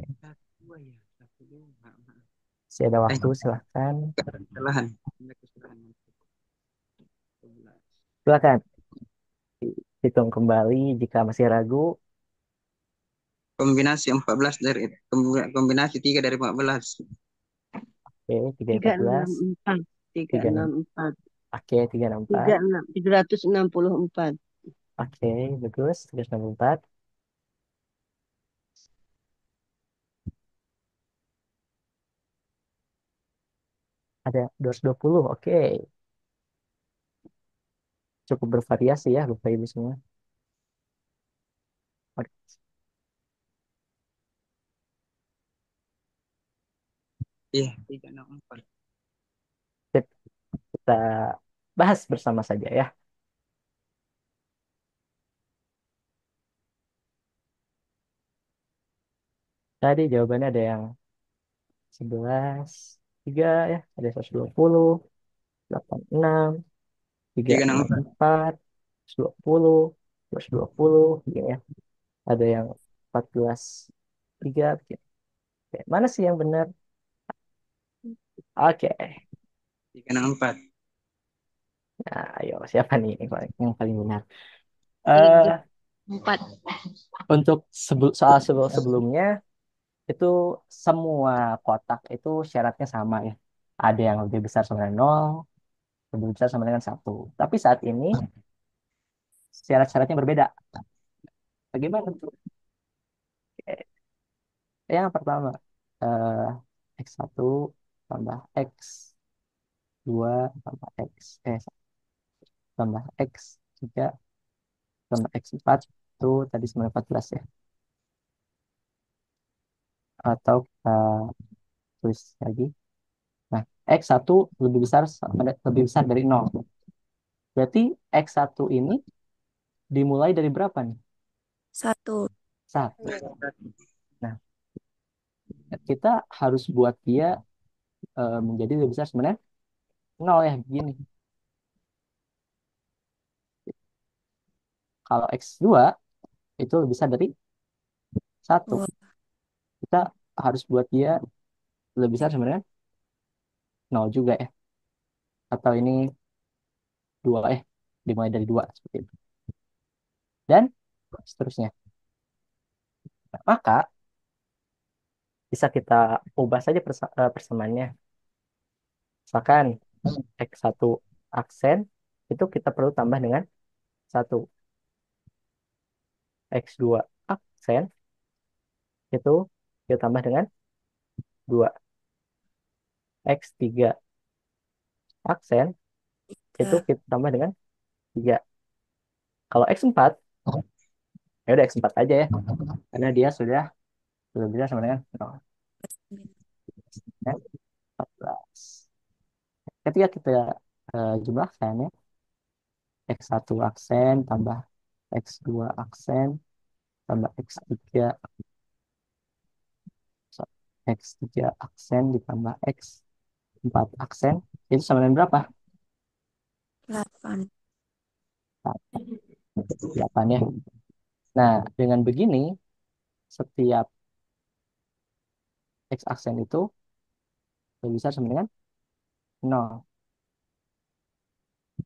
Dua ya, satu dua. Masih ada waktu, silahkan. Kesalahan. Ada kesalahan. 11. Silahkan. Hitung kembali jika masih ragu. Kombinasi 14 dari kombinasi 3 dari 14. Oke, 314. 364. 364. Oke, 364. 364. Oke, bagus. 364. Ada 220. Oke. Cukup bervariasi ya, Bapak Ibu semua. Oke, Iya, 364. sip. Kita bahas bersama saja ya. Tadi jawabannya ada yang 11, 3 ya. Ada 120, 86, 364. 364, 120, 120, gitu ya. Ada yang 14. 3 begini. Oke, mana sih yang benar? Oke. 364. Nah, ayo siapa nih yang paling benar? Tiga, Eh, 4. untuk sebelumnya itu semua kotak itu syaratnya sama ya. Ada yang lebih besar sama dengan 0, lebih besar sama dengan 1. Tapi saat ini syarat-syaratnya berbeda. Bagaimana tuh? Oke. Yang pertama, eh, X1 tambah X2 tambah tambah X3 tambah X4 itu tadi 914 ya. Atau kita tulis lagi. Nah, X1 lebih besar dari 0. Berarti X1 ini dimulai dari berapa nih? 1. 1. Nah, kita harus buat dia menjadi lebih besar sebenarnya 0 ya, begini. Kalau X2 itu lebih besar dari 1. Kita harus buat dia lebih besar sebenarnya 0 juga ya. Atau ini 2 dimulai dari 2 seperti itu. Dan seterusnya. Nah, maka bisa kita ubah saja persamaannya. Misalkan X1 aksen itu kita perlu tambah dengan 1. X2 aksen itu kita tambah dengan 2. X3 aksen itu kita tambah dengan 3. Kalau X4 ya udah X4 aja ya. Karena dia sudah bisa sama dengan 0. Ya, 14. Ketika kita jumlahkan ya, X1 aksen tambah X2 aksen tambah X3 aksen ditambah X4 aksen itu sama dengan berapa? 8. 8 ya. Nah, dengan begini setiap X aksen itu lebih besar sama dengan 0.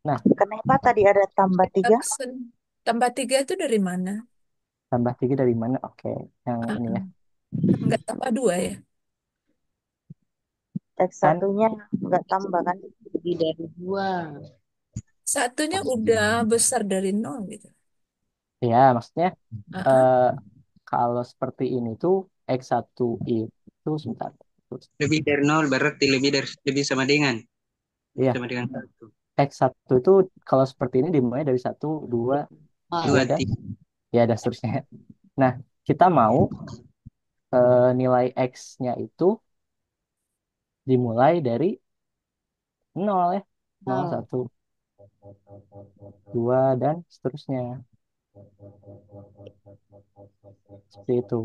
Nah, Kenapa tadi ada tambah 3? Aksen tambah 3 itu dari mana? tambah 3 dari mana? Oke, yang Ah, ini ya. Enggak tambah 2 ya? X Kan satunya nggak tambah kan? Lebih dari 2. Satunya udah besar dari 0 gitu. ya maksudnya Ah, eh, kalau seperti ini tuh X1 itu sebentar. Lebih dari 0 berarti lebih sama dengan. Lebih Iya, sama dengan 1. X1 itu kalau seperti ini dimulai dari 1, 2, 2 2, dan 3. ya dan seterusnya. Nah, kita mau nilai X-nya itu dimulai dari 0 ya. 0, 1, 2 dan seterusnya. Seperti itu.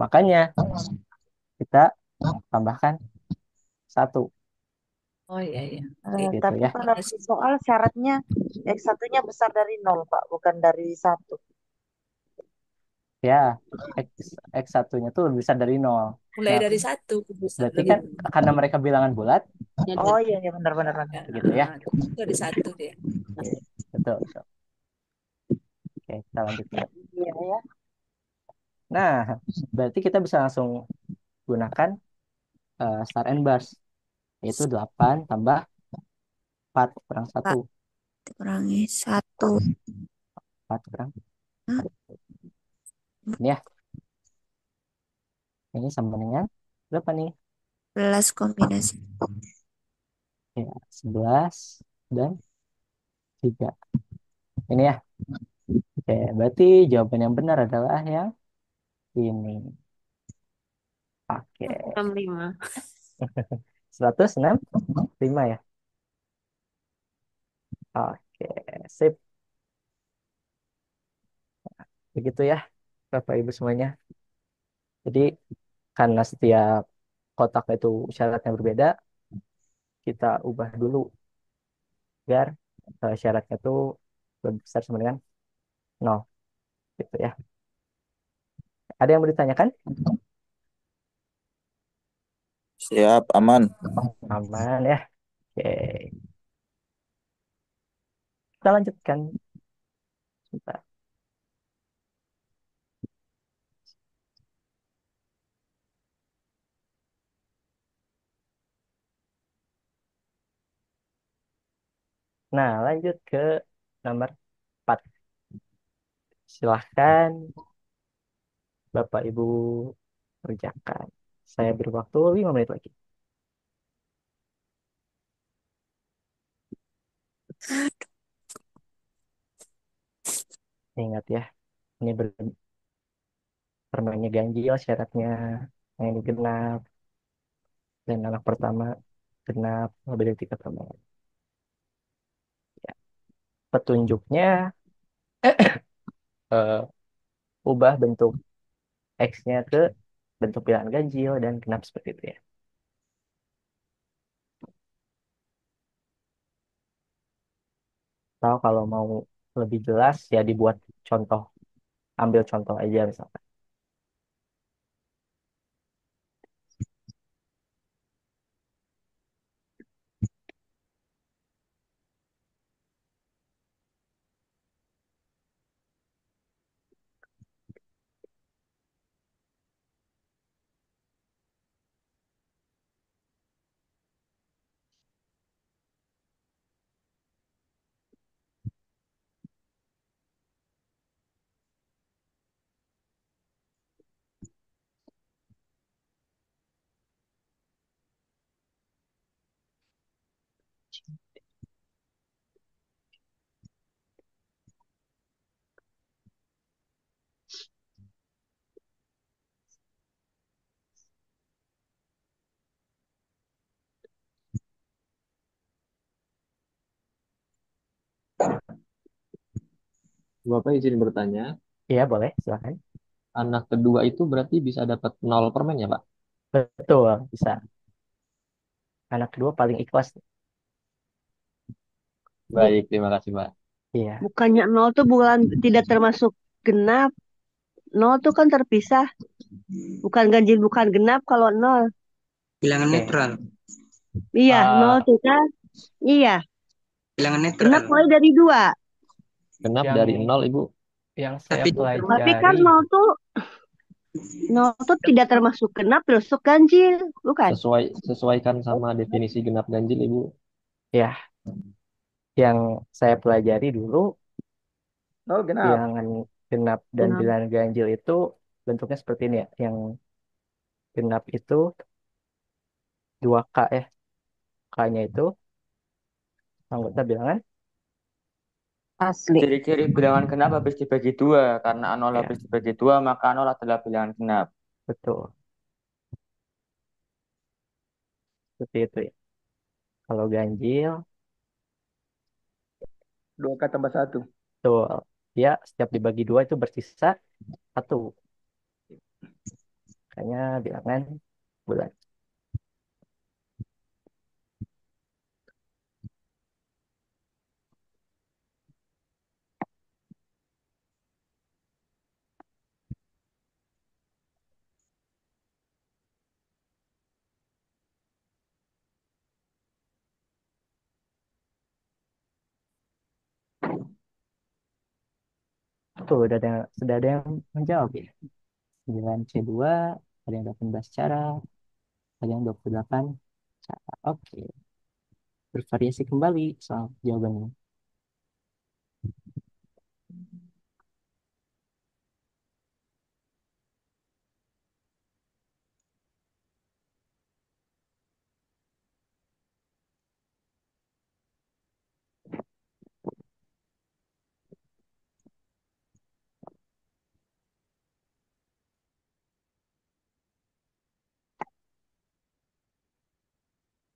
Makanya kita tambahkan 1 Oh iya iya. gitu Tapi ya. kalau di soal syaratnya X satunya besar dari 0, Pak, bukan dari 1. Ya, X, X1-nya tuh lebih besar dari 0. Mulai Nah, dari 1 besar berarti lebih. kan karena mereka bilangan bulat, Oh iya, iya benar-benar. Ya, begitu ya. dari 1 dia. Oke, betul, betul. Oke, kita lanjutkan. Iya ya. Nah, berarti kita bisa langsung gunakan start and bars, yaitu 8 tambah 4 kurang 1. Dikurangi 1. 4 kurang 1. Ini ya, ini sama dengan berapa nih? 11 kombinasi. Ya, 11 dan 3. Ini ya. Oke, berarti jawaban yang benar adalah yang ini. Oke, 65. 165 ya. Oke, sip. Begitu ya, Bapak Ibu semuanya. Jadi, karena setiap kotak itu syaratnya berbeda, kita ubah dulu biar syaratnya itu lebih besar sama dengan 0. Gitu ya. Ada yang mau ditanyakan? Siap, aman. Aman ya. Oke, kita lanjutkan. Sebentar. Nah, lanjut ke nomor 4. Silahkan Bapak Ibu kerjakan. Saya beri waktu 5 menit lagi. Ingat ya, ini permainnya ganjil, syaratnya yang ini genap, dan anak pertama genap lebih dari 3 permen. Ya. Petunjuknya, eh, ubah bentuk X-nya ke bentuk bilangan ganjil dan genap seperti itu ya. Atau kalau mau lebih jelas ya dibuat contoh, ambil contoh aja misalkan. Bapak izin bertanya, Iya boleh, silakan. anak kedua itu berarti bisa dapat 0 permen ya, Pak? Betul, bisa. Anak kedua paling ikhlas. Bu- Baik, terima kasih, Pak. Iya, Bukannya nol tuh bukan tidak termasuk genap. Nol tuh kan terpisah. Bukan ganjil, bukan genap kalau nol. Bilangan oke. netral. Iya, nol Eh, tuh kan. Iya, Bilangan netral. genap mulai dari 2. Genap yang dari 0, Ibu. yang saya Tapi Tapi kan pelajari, nol tuh tidak termasuk genap, termasuk ganjil. Bukan? Sesuaikan sama definisi genap ganjil, Ibu. ya, yang saya pelajari dulu, Oh, genap. bilangan genap dan Genap. bilangan ganjil itu bentuknya seperti ini ya. Yang genap itu 2K ya. K-nya itu anggota bilangan. Asli. Ciri-ciri bilangan genap habis dibagi dua. Karena nol Ya, habis dibagi dua, maka nol adalah bilangan genap. betul. Seperti itu ya. Kalau ganjil, 2K tambah 1. betul. Dia setiap dibagi 2 itu bersisa 1. Makanya bilangan bulan. Tuh, sudah ada yang menjawab ya. 9C2, ada yang 18 cara, ada yang 28 cara. Oke, bervariasi kembali soal jawabannya.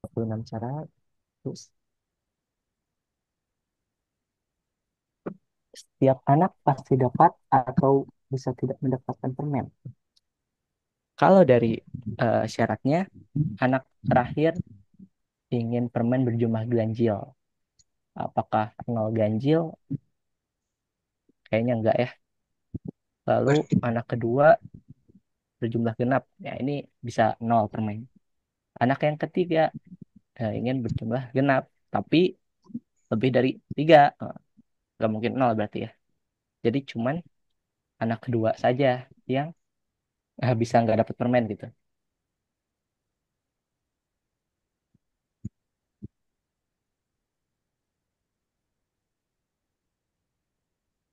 Dua puluh enam cara, terus setiap anak pasti dapat atau bisa tidak mendapatkan permen. Kalau dari syaratnya, anak terakhir ingin permen berjumlah ganjil. Apakah 0 ganjil? Kayaknya enggak ya. Lalu anak kedua berjumlah genap. Ya, ini bisa 0 permen. Anak yang ketiga ingin berjumlah genap, tapi lebih dari 3. Nggak mungkin 0 berarti ya. Jadi cuman anak kedua saja yang bisa nggak dapat permen gitu.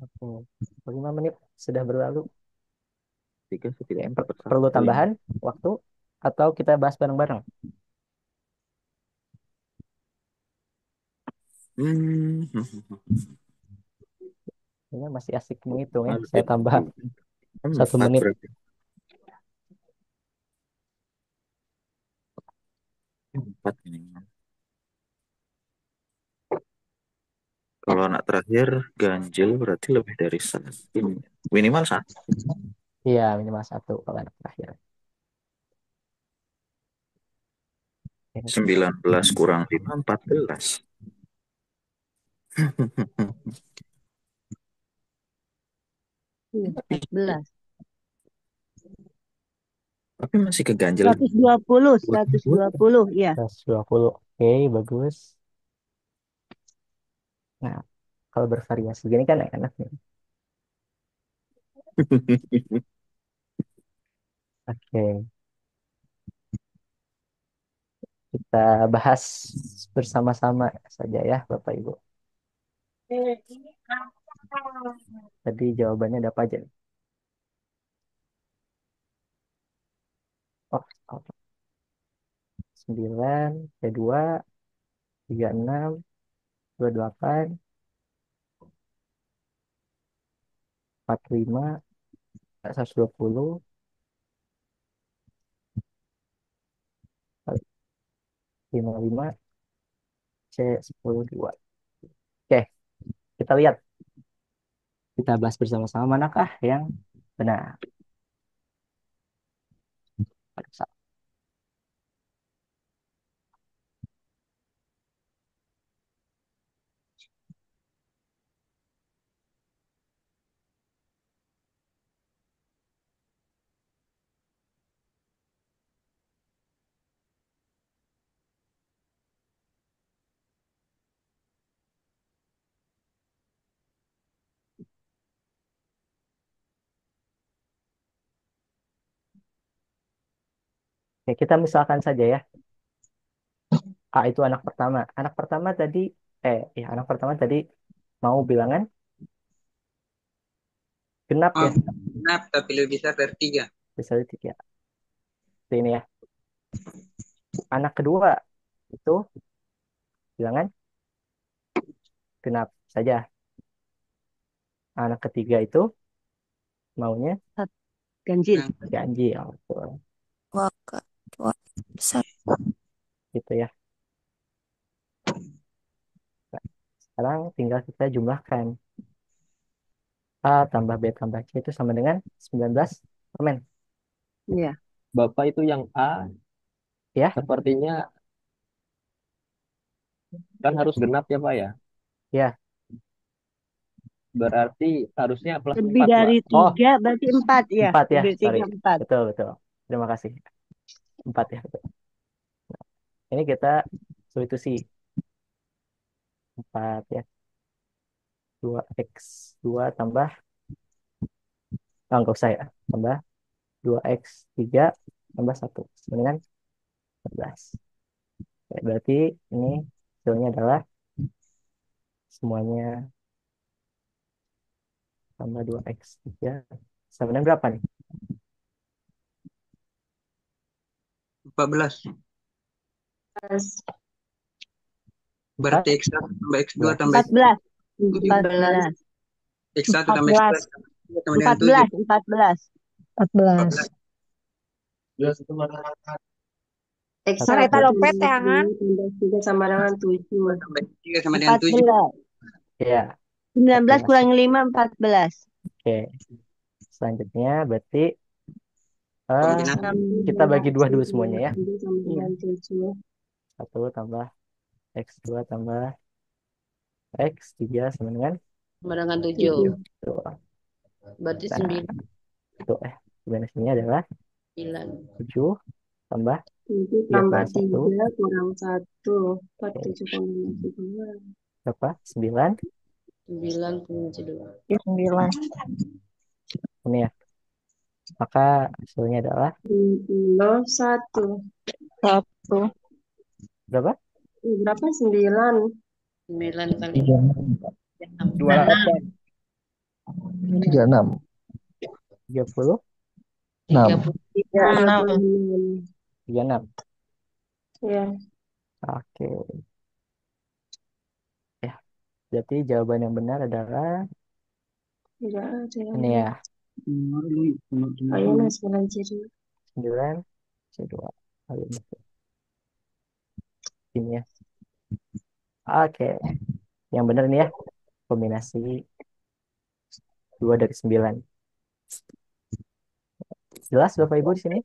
Oke. 5 menit sudah berlalu. 3 tidak Oke, 4 per perlu 1 ini. tambahan waktu atau kita bahas bareng-bareng? Hmm. Ini masih asik menghitung ya. Ada Saya tambah 1 4 menit. berarti. 4 ini. Kalau anak terakhir ganjil berarti lebih dari 1. Minimal 1. Iya, minimal 1 kalau anak terakhir. 19 kurang 5, 14. Iya, 14. Tapi masih keganjil. 120, 120, ya. 120. Oke, bagus. Nah, kalau bervariasi gini kan enak nih. Oke, kita bahas bersama-sama saja ya, Bapak Ibu. Tadi jawabannya ada apa aja? Oh, oh. 9, 2, 36, 28, 45, 120, 55, C10, 2. Oke, kita lihat. Kita bahas bersama-sama manakah yang benar. Oke, kita misalkan saja ya. A itu anak pertama. Anak pertama tadi, anak pertama tadi mau bilangan genap Oh, ya. genap tapi lebih besar dari 3. Bisa 3. Seperti ini ya. Anak kedua itu bilangan genap saja. Anak ketiga itu maunya Ganjil. ganjil. Betul. Besar. Gitu ya. Nah, sekarang tinggal kita jumlahkan. A tambah B tambah C itu sama dengan 19 permen. Iya. Bapak itu yang A Ya, sepertinya kan harus genap ya Pak ya. ya. Berarti harusnya plus Lebih 4 Pak. dari Oh, 3 berarti 4 ya. 4 ya, Lebih dari sorry. 3, 4. Betul, betul. Terima kasih. 4 ya, betul. Ini kita substitusi 4 ya. 2x2 tambah, enggak usah ya. Tambah 2x3 tambah 1. Sama dengan 14. Oke, berarti ini hasilnya adalah semuanya tambah 2x3 sama dengan berapa nih? 14. Berarti X1 tambah X2 tambah 14. 14. X1 tambah X2 sama dengan 7. 14. 14. 14. Mana eta lopet tangan? Sama dengan 7. Tambah X3 sama dengan 7. 14. Iya. 19 Oke, kurang 5, 14. Oke. Selanjutnya berarti Kombinasi. kita bagi 2 dulu semuanya ya. Iya. 1 tambah x2 tambah x3 sama dengan 7. Tuh. Berarti Nah, 9. itu kombinasinya adalah 7 tambah 7 3 tambah kurang 1. 3 kurang 1. Oke. 47,2. Berapa? 9. 9,2. Ya, 9. Ini ya. Maka hasilnya adalah 1. 1. berapa? Berapa? 9. 9 kali 28. 36. 36. 36. 36. Ya. Oke. Ya. Berarti jawaban yang benar adalah Tidak ada yang ini ya. Ayo 9 jadi. 9 C2. Ini ya. Oke. Yang benar nih ya. Kombinasi 2 dari 9. Jelas Bapak Ibu di sini?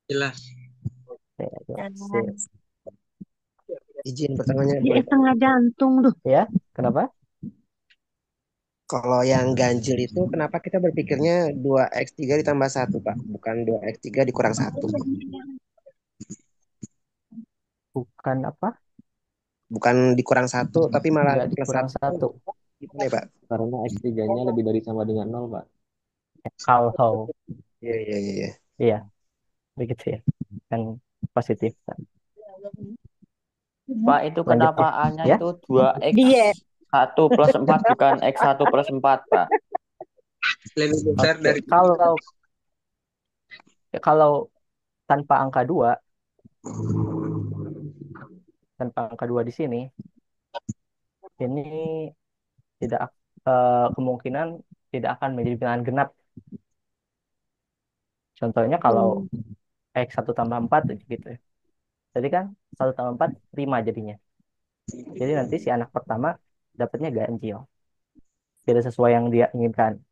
Jelas. Ya, jelas. Izin pertanyaannya Dia boleh. setengah jantung tuh. Ya, kenapa? Kalau yang ganjil itu kenapa kita berpikirnya 2x3 ditambah 1, Pak? Bukan 2x3 dikurang 1. Bukan apa? Bukan dikurang 1, tapi malah Enggak plus dikurang 1. 1. Gitu nih, Pak. Karena X3-nya lebih dari sama dengan 0, Pak. Kalau Iya. iya, begitu ya. Kan positif. Pak, itu Lanjut kenapa ya. A-nya Ya? itu 2x Dia. 1 plus 4 bukan x1 plus 4, Pak? Lebih besar Oke, dari kalau tanpa angka 2, di sini, ini tidak kemungkinan tidak akan menjadi bilangan genap. Contohnya kalau X1 tambah 4 gitu ya. Jadi kan 1 tambah 4 5 jadinya. Jadi nanti si anak pertama dapatnya ganjil. Tidak sesuai yang dia inginkan.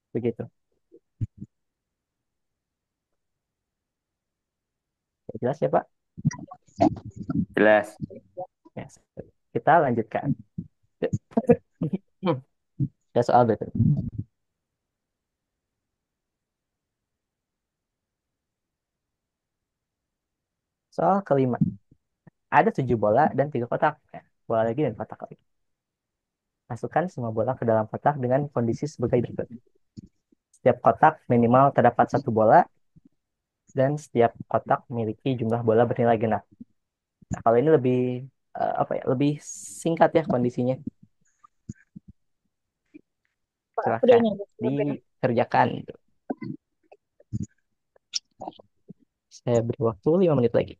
Begitu. Jelas ya Pak? Jelas. Yes. Kita lanjutkan. Ada soal betul. Soal kelima. Ada 7 bola dan 3 kotak. Ya, bola lagi dan kotak lagi. Masukkan semua bola ke dalam kotak dengan kondisi sebagai berikut. Setiap kotak minimal terdapat 1 bola dan setiap kotak memiliki jumlah bola bernilai genap. Nah, kalau ini lebih lebih singkat ya kondisinya. Silahkan dikerjakan. Saya beri waktu 5 menit lagi.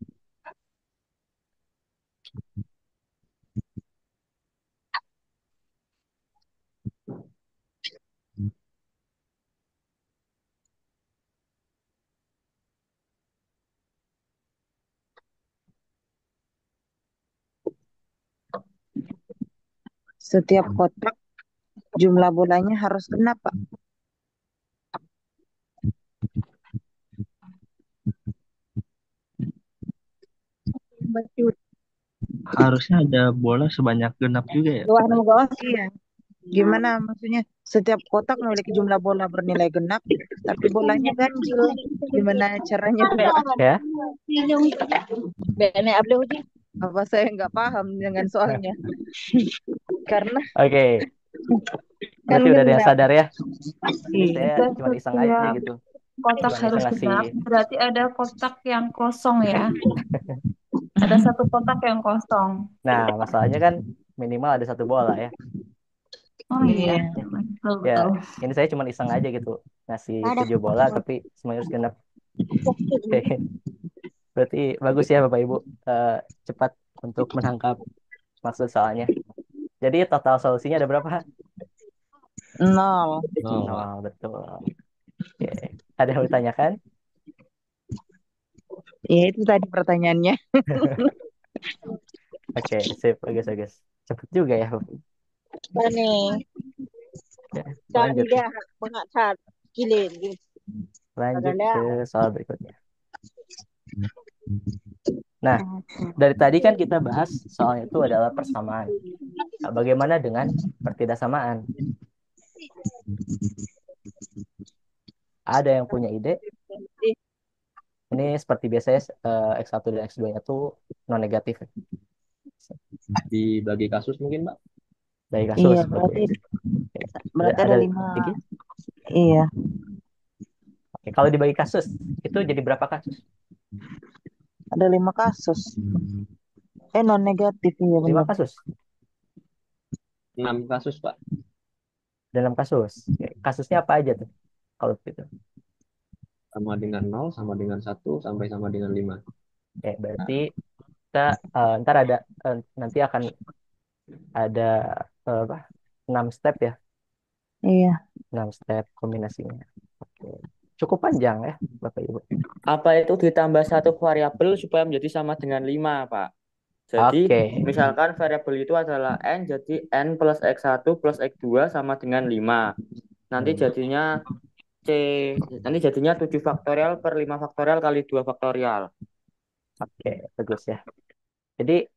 Setiap kotak jumlah bolanya harus genap, Pak. Harusnya ada bola sebanyak genap juga ya. Iya. Gimana maksudnya? Setiap kotak memiliki jumlah bola bernilai genap, tapi bolanya ganjil. Gimana caranya, Pak? Ya. Apa saya nggak paham dengan soalnya? Karena Oke. kan Berarti udah ada yang genap. sadar ya. Ini saya Dan cuma iseng aja setiap gitu. kotak Cuma harus iseng ngasih. genap, berarti ada kotak yang kosong ya. Ada 1 kotak yang kosong. Nah, masalahnya kan minimal ada 1 bola ya. Oh iya, betul, Ya, betul. ini saya cuma iseng aja gitu. Ngasih 7 bola tapi semuanya harus genap. Oke. Berarti bagus ya Bapak Ibu. Cepat untuk menangkap maksud soalnya. Jadi total solusinya ada berapa? 0. 0, betul. Oke. Ada yang ditanyakan? Ya itu tadi pertanyaannya. Oke, sip, bagus. Cepet juga ya. Ini Ya, kan lanjut. dia pengacat kilin gitu. Lanjut ke soal berikutnya. Nah, dari tadi kan kita bahas soal itu adalah persamaan. Nah, bagaimana dengan pertidaksamaan? Ada yang punya ide? Ini seperti biasanya X1 dan X2-nya tuh non negatif. Dibagi kasus mungkin, Pak? Dari Iya, kasus seperti berarti itu. Oke. berarti Ada ada 5. lagi? Iya, Oke, kalau dibagi kasus itu jadi berapa kasus? ada 5 kasus. Non negatif, iya 5 benar. kasus 6 kasus, Pak. dalam kasus. Oke, kasusnya apa aja tuh? Kalau gitu. Sama dengan 0, sama dengan 1, sampai sama dengan 5. Oke, berarti kita ntar ada nanti akan ada apa? 6 step ya. Iya. 6 step kombinasinya. Oke. Cukup panjang ya, Bapak Ibu. Apa itu ditambah satu variabel supaya menjadi sama dengan 5, Pak? Jadi, Oke. misalkan variabel itu adalah N, jadi N plus X1 plus X2 sama dengan 5. Nanti jadinya C, nanti jadinya 7 faktorial per 5 faktorial kali 2 faktorial. Oke, bagus ya. Jadi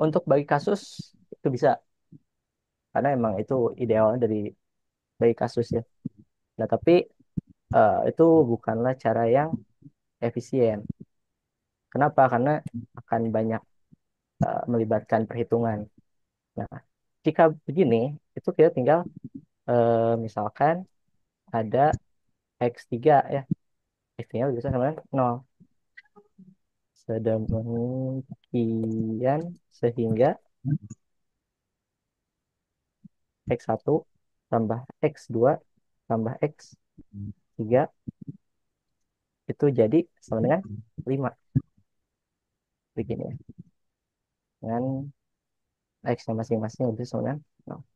untuk bagi kasus itu bisa, karena emang itu idealnya dari bagi kasus ya. Nah, tapi itu bukanlah cara yang efisien. Kenapa? Karena akan banyak melibatkan perhitungan. Nah, jika begini, itu kita tinggal misalkan ada X3 ya. X3 bisa sama dengan 0. Sedemikian sehingga X1 tambah X2 tambah X3 itu jadi sama dengan 5. Begini ya. Dengan X-nya masing-masing itu sama dengan 0.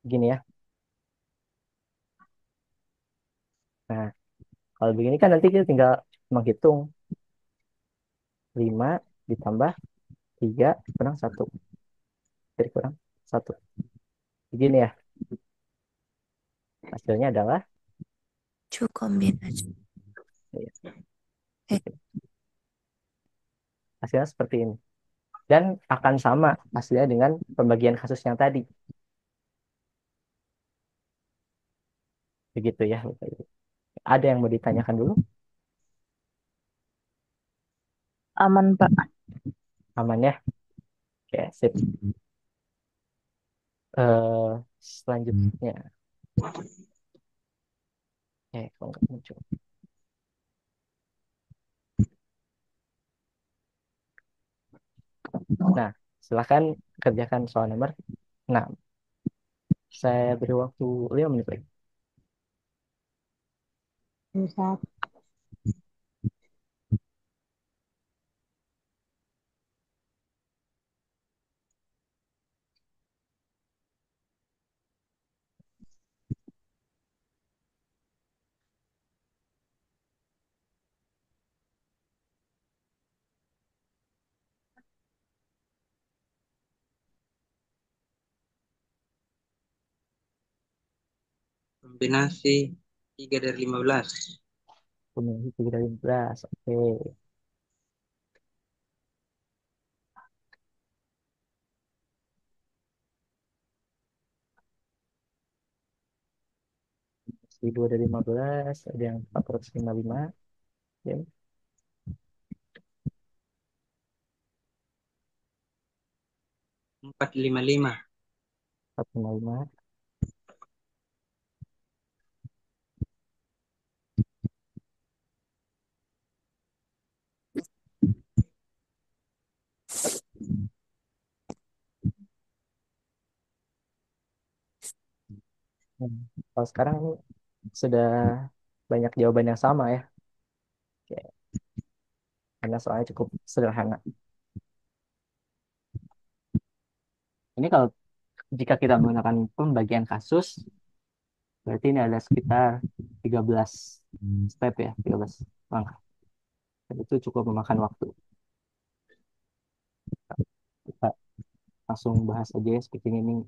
Begini ya. Nah, kalau begini kan nanti kita tinggal menghitung 5 ditambah 3 kurang 1. Jadi kurang 1. Begini ya. Hasilnya adalah kombinasi. hasilnya seperti ini. Dan akan sama hasilnya dengan pembagian kasus yang tadi. Begitu ya. Ada yang mau ditanyakan dulu? Aman, Pak. Aman ya? Oke, sip. Selanjutnya. Kalau nggak muncul. Nah, silakan kerjakan soal nomor 6. Saya beri waktu 5 menit lagi. Bisa. Kombinasi 3 dari 15. Kombinasi 3 dari 15. Oke. Kombinasi 2 dari 15. Ada yang 455. Oke. 455. 455. Kalau sekarang ini sudah banyak jawaban yang sama ya. Oke. Karena soalnya cukup sederhana. Ini kalau jika kita menggunakan pembagian kasus, berarti ini ada sekitar 13 step ya, 13 langkah. Dan itu cukup memakan waktu. Kita langsung bahas aja ya, seperti ini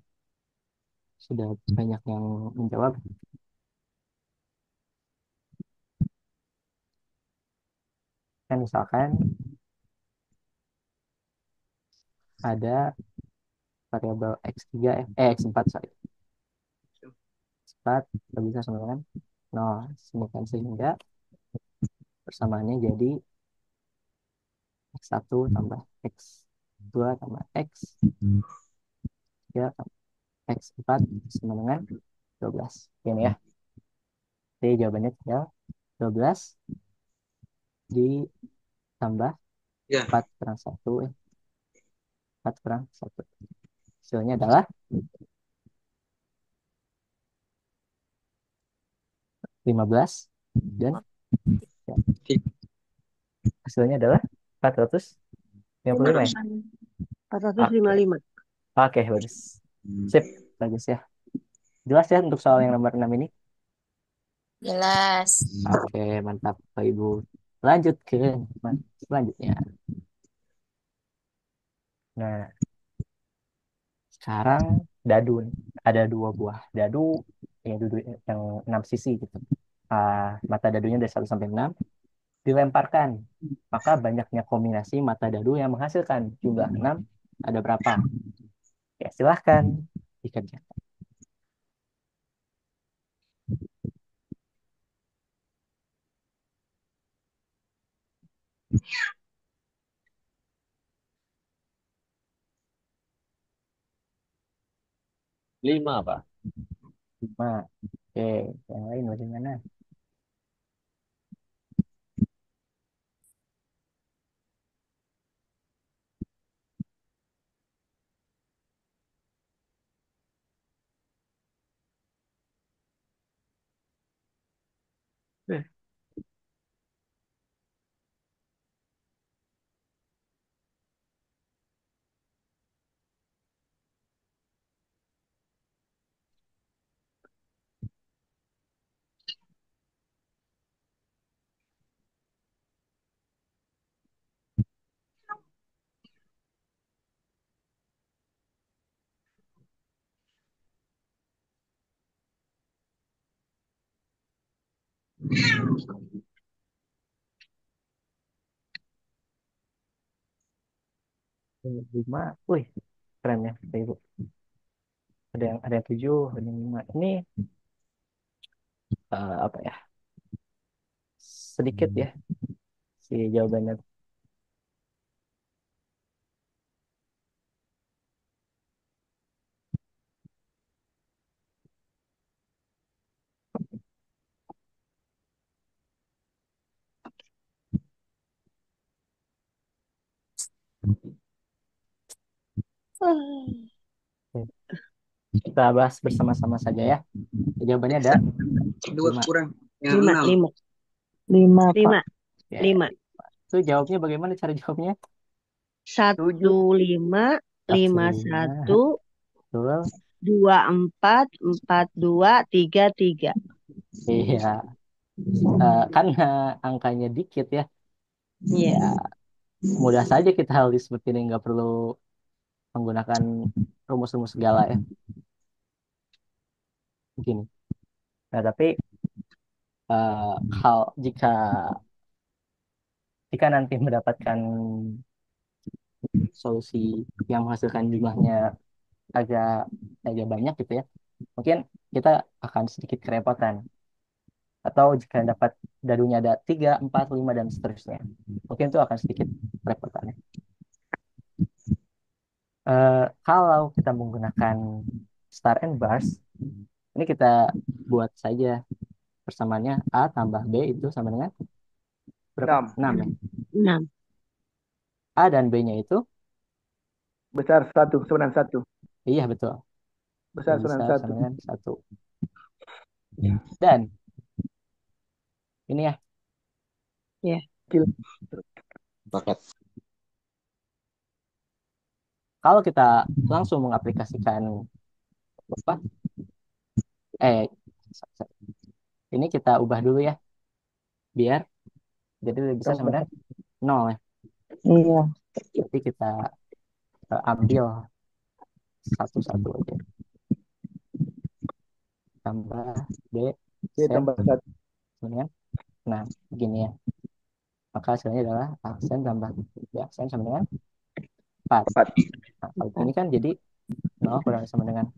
sudah banyak yang menjawab. Kan misalkan ada variabel X3, X4, sorry. X4 bisa sama dengan 0. Sehingga persamaannya jadi X1 tambah X2 tambah X3 tambah X4 sama dengan 12. Ini ya. Jadi jawabannya tinggal 12 ditambah Ya. 4 kurang 1. 4 kurang 1. Hasilnya adalah 15 dan ya, hasilnya adalah 455 ya. 455. Oke, bagus. Sip, bagus ya. Jelas ya untuk soal yang nomor 6 ini? Jelas. Oke, mantap Pak Ibu. Lanjut ke selanjutnya. Nah, sekarang dadu nih. Ada 2 buah dadu yang 6 sisi gitu. Mata dadunya dari 1 sampai 6 dilemparkan. Maka banyaknya kombinasi mata dadu yang menghasilkan jumlah 6 ada berapa? Ya, silahkan dikerjakan. Lima, Pak. 5. Oke, yang lain bagaimana? Lima, wih, keren ya, Bapak Ibu. Ada yang 7, ada yang 5. Ini apa ya? Sedikit ya si jawabannya. Kita bahas bersama-sama saja ya. Jawabannya ada 2 kurang. Yang 5, 6. 5. 5, Pak. 5. Ya. 5. Itu jawabnya bagaimana cara jawabnya? 15, 51, Betul. 24, 42, 33. Iya. Karena angkanya dikit ya. Iya. Mudah saja kita hal seperti ini, nggak perlu menggunakan rumus-rumus segala ya. Begini. Nah, tapi jika nanti mendapatkan solusi yang menghasilkan jumlahnya agak banyak gitu ya, mungkin kita akan sedikit kerepotan. Atau jika dapat dadunya ada 3, 4, 5 dan seterusnya, mungkin itu akan sedikit kerepotan. Kalau kita menggunakan star and bars, ini kita buat saja persamaannya A tambah B itu sama dengan berapa? 6 ya? 6. A dan B-nya itu Besar 1 sama dengan 1. iya betul. Besar sama dengan 1. Sama dengan 1. Dan ini ya. Ya. Paket. Kalau kita langsung mengaplikasikan apa? Ini kita ubah dulu ya. Biar jadi bisa sama dengan 0 ya. Iya. Jadi kita ambil satu-satu aja. Tambah B tambah 1. Kemudian, nah begini ya. Maka hasilnya adalah aksen tambah B aksen sama dengan 4. Nah, kalau ini kan jadi 0 kurang sama dengan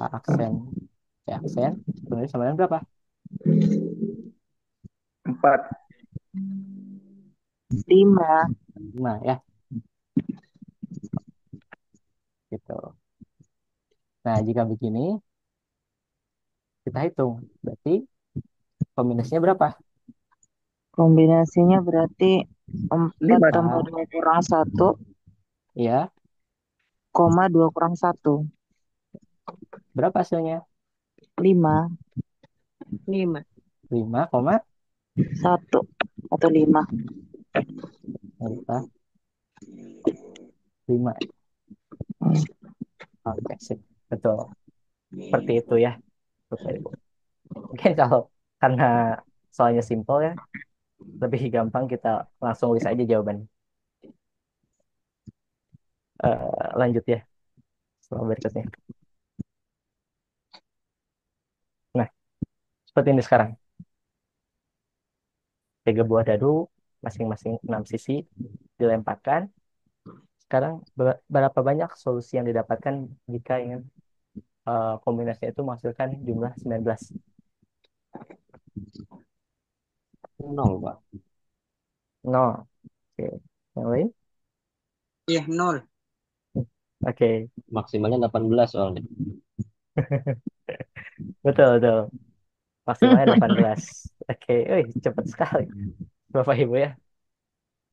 A aksen C aksen. Kemudian sama dengan berapa? 4. 5. 5 ya, gitu. Nah, jika begini, kita hitung. Berarti kombinasinya berapa? Kombinasinya berarti 4 5. tambah 2 kurang 1, Ya, koma 2 kurang 1. berapa hasilnya? 5. 5. 5, koma 1 atau 5. berapa? 5. Oke, sip. Betul. Seperti itu ya, Bapak Ibu. Mungkin kalau karena soalnya simpel ya, lebih gampang kita langsung tulis aja jawaban. Lanjut ya, soal berikutnya. Nah, seperti ini sekarang. 3 buah dadu, masing-masing 6 sisi, dilemparkan. Sekarang berapa banyak solusi yang didapatkan jika ingin kombinasinya itu menghasilkan jumlah 19? 0, Pak. 0. Oke. Yang lain? Iya, 0. Oke. Maksimalnya 18 soalnya. Betul, betul. Maksimalnya 18. Oke. Cepat sekali. Bapak Ibu ya.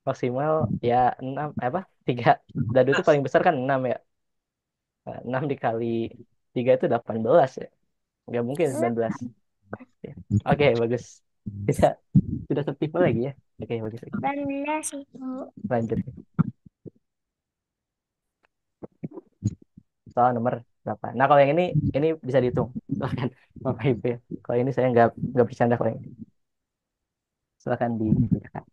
Maksimal ya 6, apa? 3. Dadu itu paling besar kan 6 ya. 6 dikali 3 itu 18 ya. Nggak mungkin 19. Ya. Oke, bagus. Tidak, tidak tertipu lagi ya. Oke, bagus. 18 itu. Lanjut. Soal nomor berapa? Nah, kalau yang ini bisa dihitung. Silakan Bapak Ibu ya. Kalau ini saya nggak bercanda kalau ini. Silakan dikerjakan.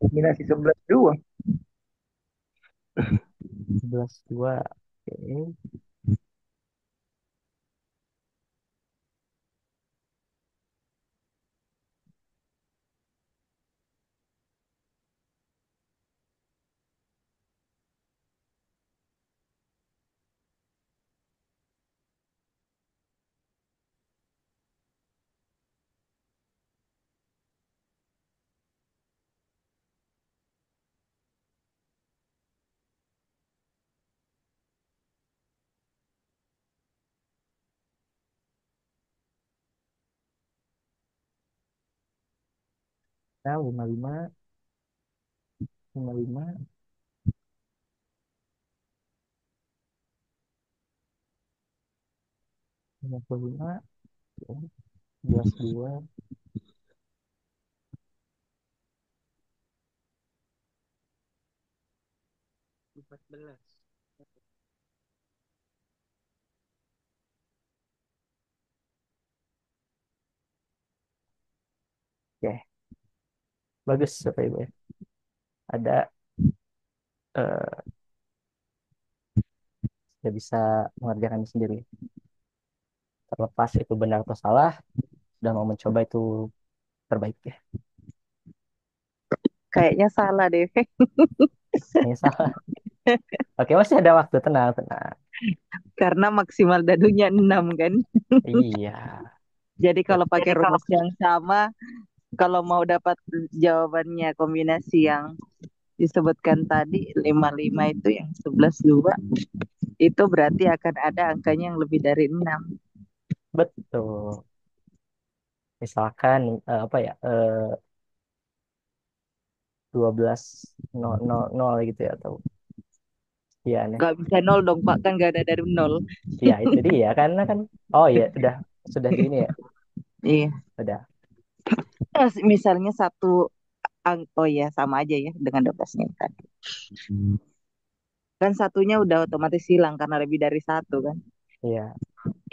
Kombinasi 11 2. 11 2. Oke. Nah, 55 55 55 11 2. 14. Oke. Bagus Bapak Ibu ya. Ada saya bisa mengerjakannya sendiri. Terlepas itu benar atau salah, sudah mau mencoba itu terbaik ya. Kayaknya salah deh. Ini salah. Oke, masih ada waktu, tenang, tenang. Karena maksimal dadunya 6 kan. Iya. Jadi kalau pakai rumus yang sama, kalau mau dapat jawabannya kombinasi yang disebutkan tadi 55 itu yang 11 2, itu berarti akan ada angkanya yang lebih dari 6. Betul. Misalkan apa ya? 12.000 gitu ya, atau iya nih. Gak bisa 0 dong Pak, kan gak ada dari 0. Iya, itu dia karena kan oh iya, sudah di ini ya. Iya. Udah. Misalnya oh ya sama aja ya dengan 12-nya tadi. Kan satunya udah otomatis hilang karena lebih dari 1 kan. Iya.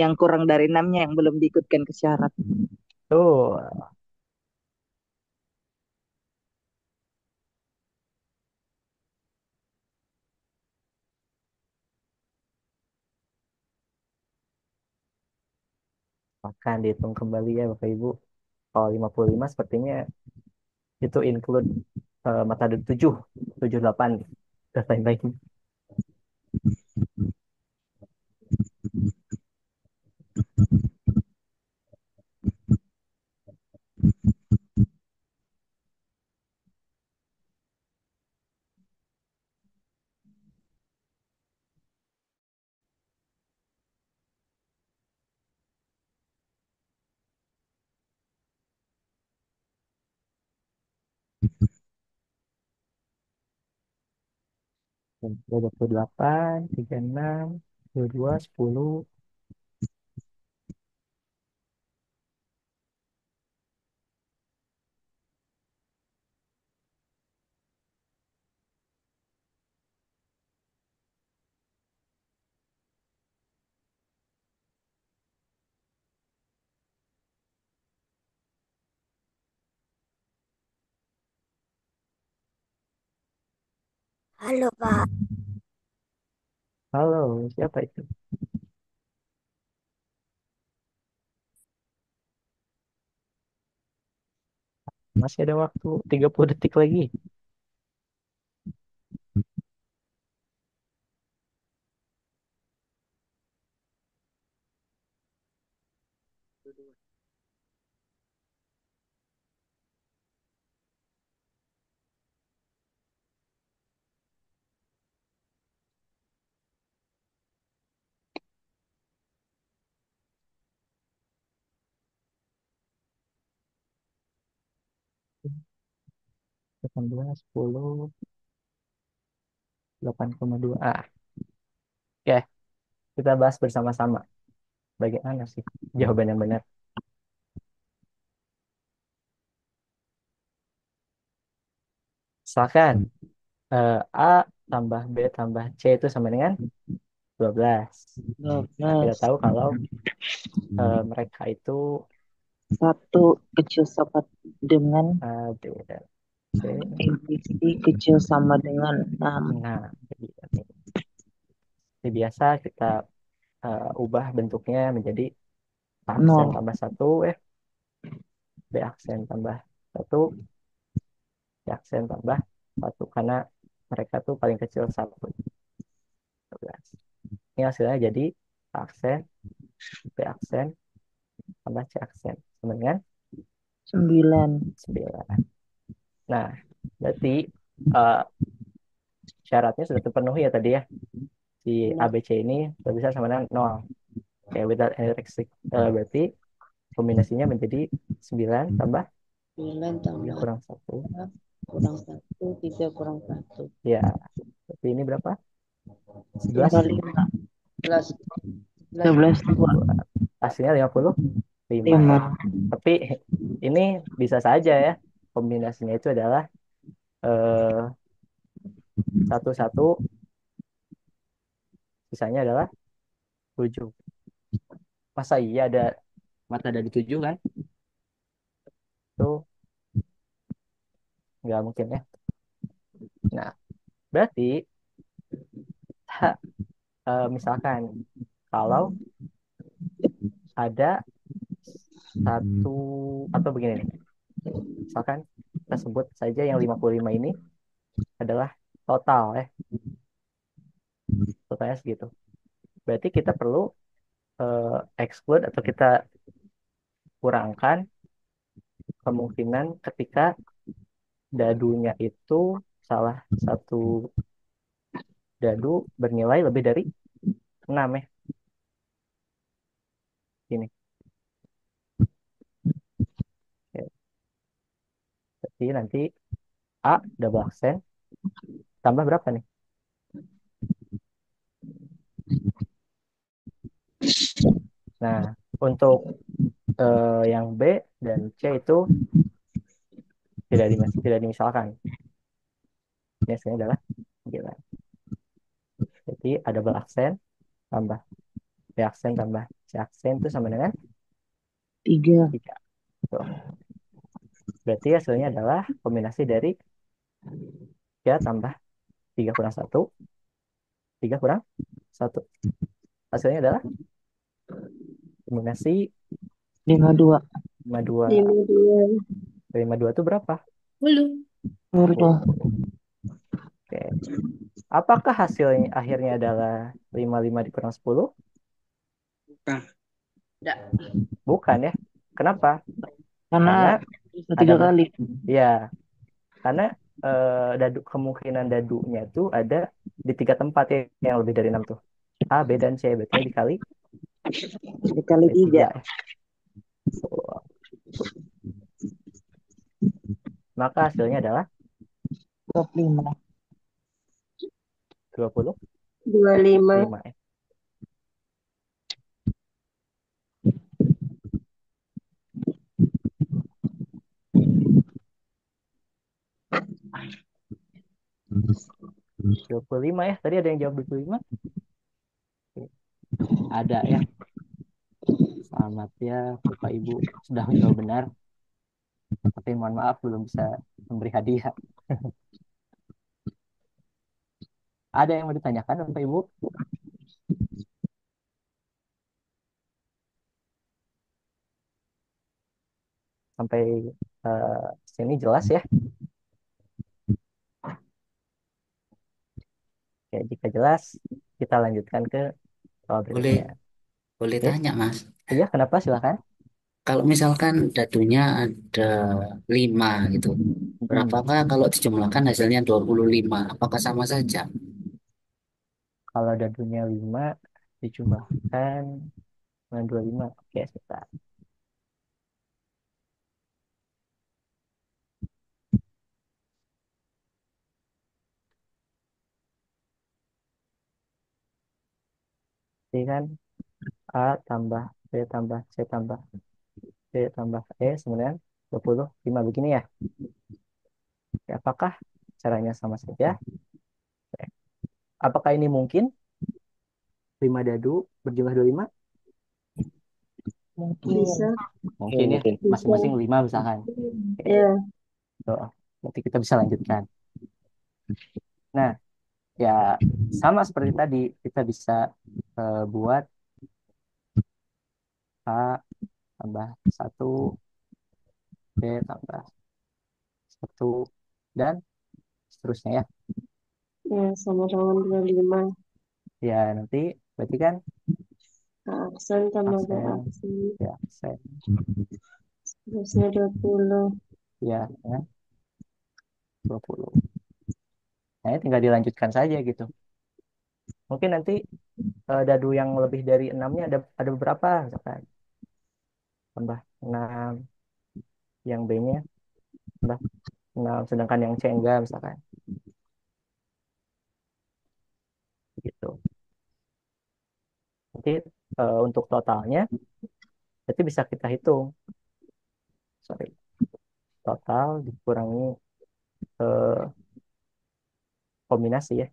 Yang kurang dari 6-nya yang belum diikutkan ke syarat. Tuh. Akan dihitung kembali ya Bapak Ibu. Kalau 55 sepertinya itu include metode 7, 78. Dan lain-lain. Dan 28, 36, 22, 10. Halo Pak, Halo, siapa itu? Masih ada waktu 30 detik lagi. Delapan belas, 10, 8,2. Oke, kita bahas bersama-sama. Bagaimana sih jawaban yang benar? Misalkan A tambah B tambah C itu sama dengan 12. Nah, kita 12. tahu kalau mereka itu 1 kecil sama dengan A, B, dan C. ABC kecil sama dengan 6. Nah, jadi biasa kita ubah bentuknya menjadi aksen 0. tambah 1, B aksen tambah 1, B aksen tambah 1. Karena mereka tuh paling kecil 1. 12. Ini hasilnya jadi aksen, B aksen, tambah C aksen. Sama dengan 9. 9. Nah, berarti uh, syaratnya sudah terpenuhi ya tadi ya. Si Benar. ABC ini sudah bisa sama dengan 0. Oke, without any restriction. Berarti kombinasinya menjadi 9 tambah 9 3 tambah kurang 1. kurang 1, 3 kurang 1. Ya, berarti ini berapa? 11? 11. 11, 2. Hasilnya 55. 5. Tapi ini bisa saja ya. Kombinasinya itu adalah 1, 1, sisanya adalah 7. Masa iya ada mata dari 7 kan? Itu nggak mungkin ya. Nah, berarti misalkan kalau ada satu atau begini nih. Misalkan kita sebut saja yang 55 ini adalah total ya. Totalnya segitu. Berarti kita perlu exclude atau kita kurangkan kemungkinan ketika dadunya itu salah satu dadu bernilai lebih dari 6 ya. Gini. Oke. Berarti nanti A double accent tambah berapa nih? Nah, untuk yang B dan C itu tidak dimisalkan. Ini hasilnya adalah 9. Jadi ada double accent tambah B aksen tambah C aksen itu sama dengan 3. 3. Tuh. Berarti hasilnya adalah kombinasi dari 3 tambah 3 kurang 1, 3 kurang 1. Hasilnya adalah kombinasi 52. 52. 52. 52 itu berapa? 10. 10. Oke. Apakah hasilnya akhirnya adalah 55 dikurang 10? Bukan. Tidak. Bukan ya. Kenapa? Karena Karena bisa ada 3 kali. ya, karena kemungkinan dadunya tuh ada di 3 tempat ya, yang lebih dari 6 tuh. A, B, dan C. Berarti dikali Dikali 3. 3 ya. Maka hasilnya adalah 25. 25 ya. Lima ya. Tadi ada yang jawab 25? Ada ya. Selamat ya Bapak Ibu, sudah menjawab benar. Tapi mohon maaf belum bisa memberi hadiah. Ada yang mau ditanyakan Bapak Ibu? Sampai sini jelas ya? Oke, jika jelas, kita lanjutkan ke soal berikutnya. Boleh Ya? tanya, Mas. Iya, kenapa? Silakan. Kalau misalkan dadunya ada 5 gitu, berapakah kalau dijumlahkan hasilnya 25? Apakah sama saja? Kalau dadunya 5 dijumlahkan dengan 25. Oke, sebentar. Ini kan A tambah B tambah C tambah D tambah E sebenarnya 25 begini ya. Oke, apakah caranya sama saja? Oke. Apakah ini mungkin? 5 dadu berjumlah 25? Bisa. Mungkin ya, masing-masing 5 misalkan. Oke. Ya. Tuh, berarti kita bisa lanjutkan. Nah, ya sama seperti tadi, kita bisa buat A tambah 1, B tambah 1, dan seterusnya ya. Ya, sama dengan 25. Ya, nanti berarti kan Aksen tambah aksen, aksen. ya aksen. Terusnya 20. Ya, ya 20. Nah, ini tinggal dilanjutkan saja gitu. Mungkin nanti dadu yang lebih dari 6-nya ada beberapa, misalkan tambah 6, yang B-nya tambah 6, sedangkan yang C enggak, misalkan. Gitu. Nanti untuk totalnya, berarti bisa kita hitung. Sorry. Total dikurangi kombinasi ya.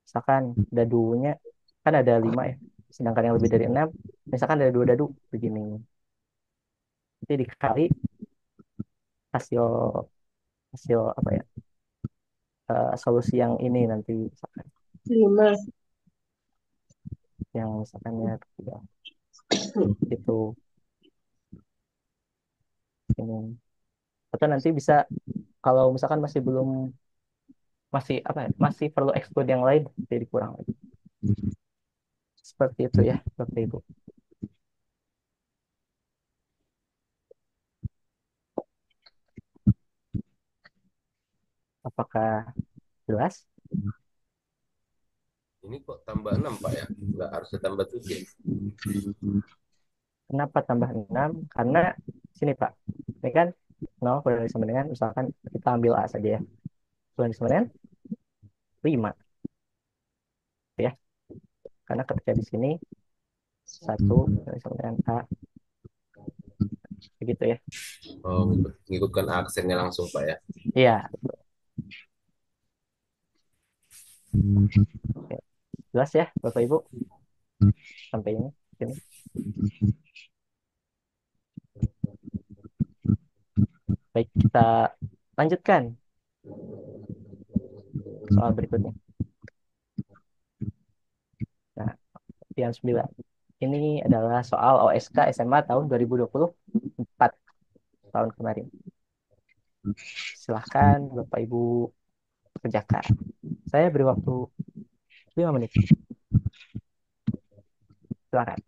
Misalkan dadunya kan ada 5 ya. Sedangkan yang lebih dari 6, misalkan ada 2 dadu begini. Nanti dikali hasil apa ya? Solusi yang ini nanti misalkan. 5. Yang misalkannya 3. Itu. Ini. Atau nanti bisa kalau misalkan masih apa ya? Masih perlu exclude yang lain, jadi kurang lagi. Seperti itu ya, Bapak Ibu. Apakah jelas? Ini kok tambah 6 Pak ya? Nggak harusnya tambah 7. Kenapa tambah 6? Karena sini Pak, ini kan 0 kurang sama dengan, misalkan kita ambil A saja ya. Kurang sama dengan 5. Ya. Karena ketika di sini 1 kurang sama dengan A. Begitu ya. Oh, ngikutkan aksennya langsung Pak ya? Iya. Oke. Jelas ya Bapak Ibu? Sampai ini. Sini. Baik, kita lanjutkan soal berikutnya. Nah, yang 9. Ini adalah soal OSK SMA tahun 2024 tahun kemarin. Silahkan Bapak Ibu kerjakan. Saya beri waktu 5 menit. Silahkan.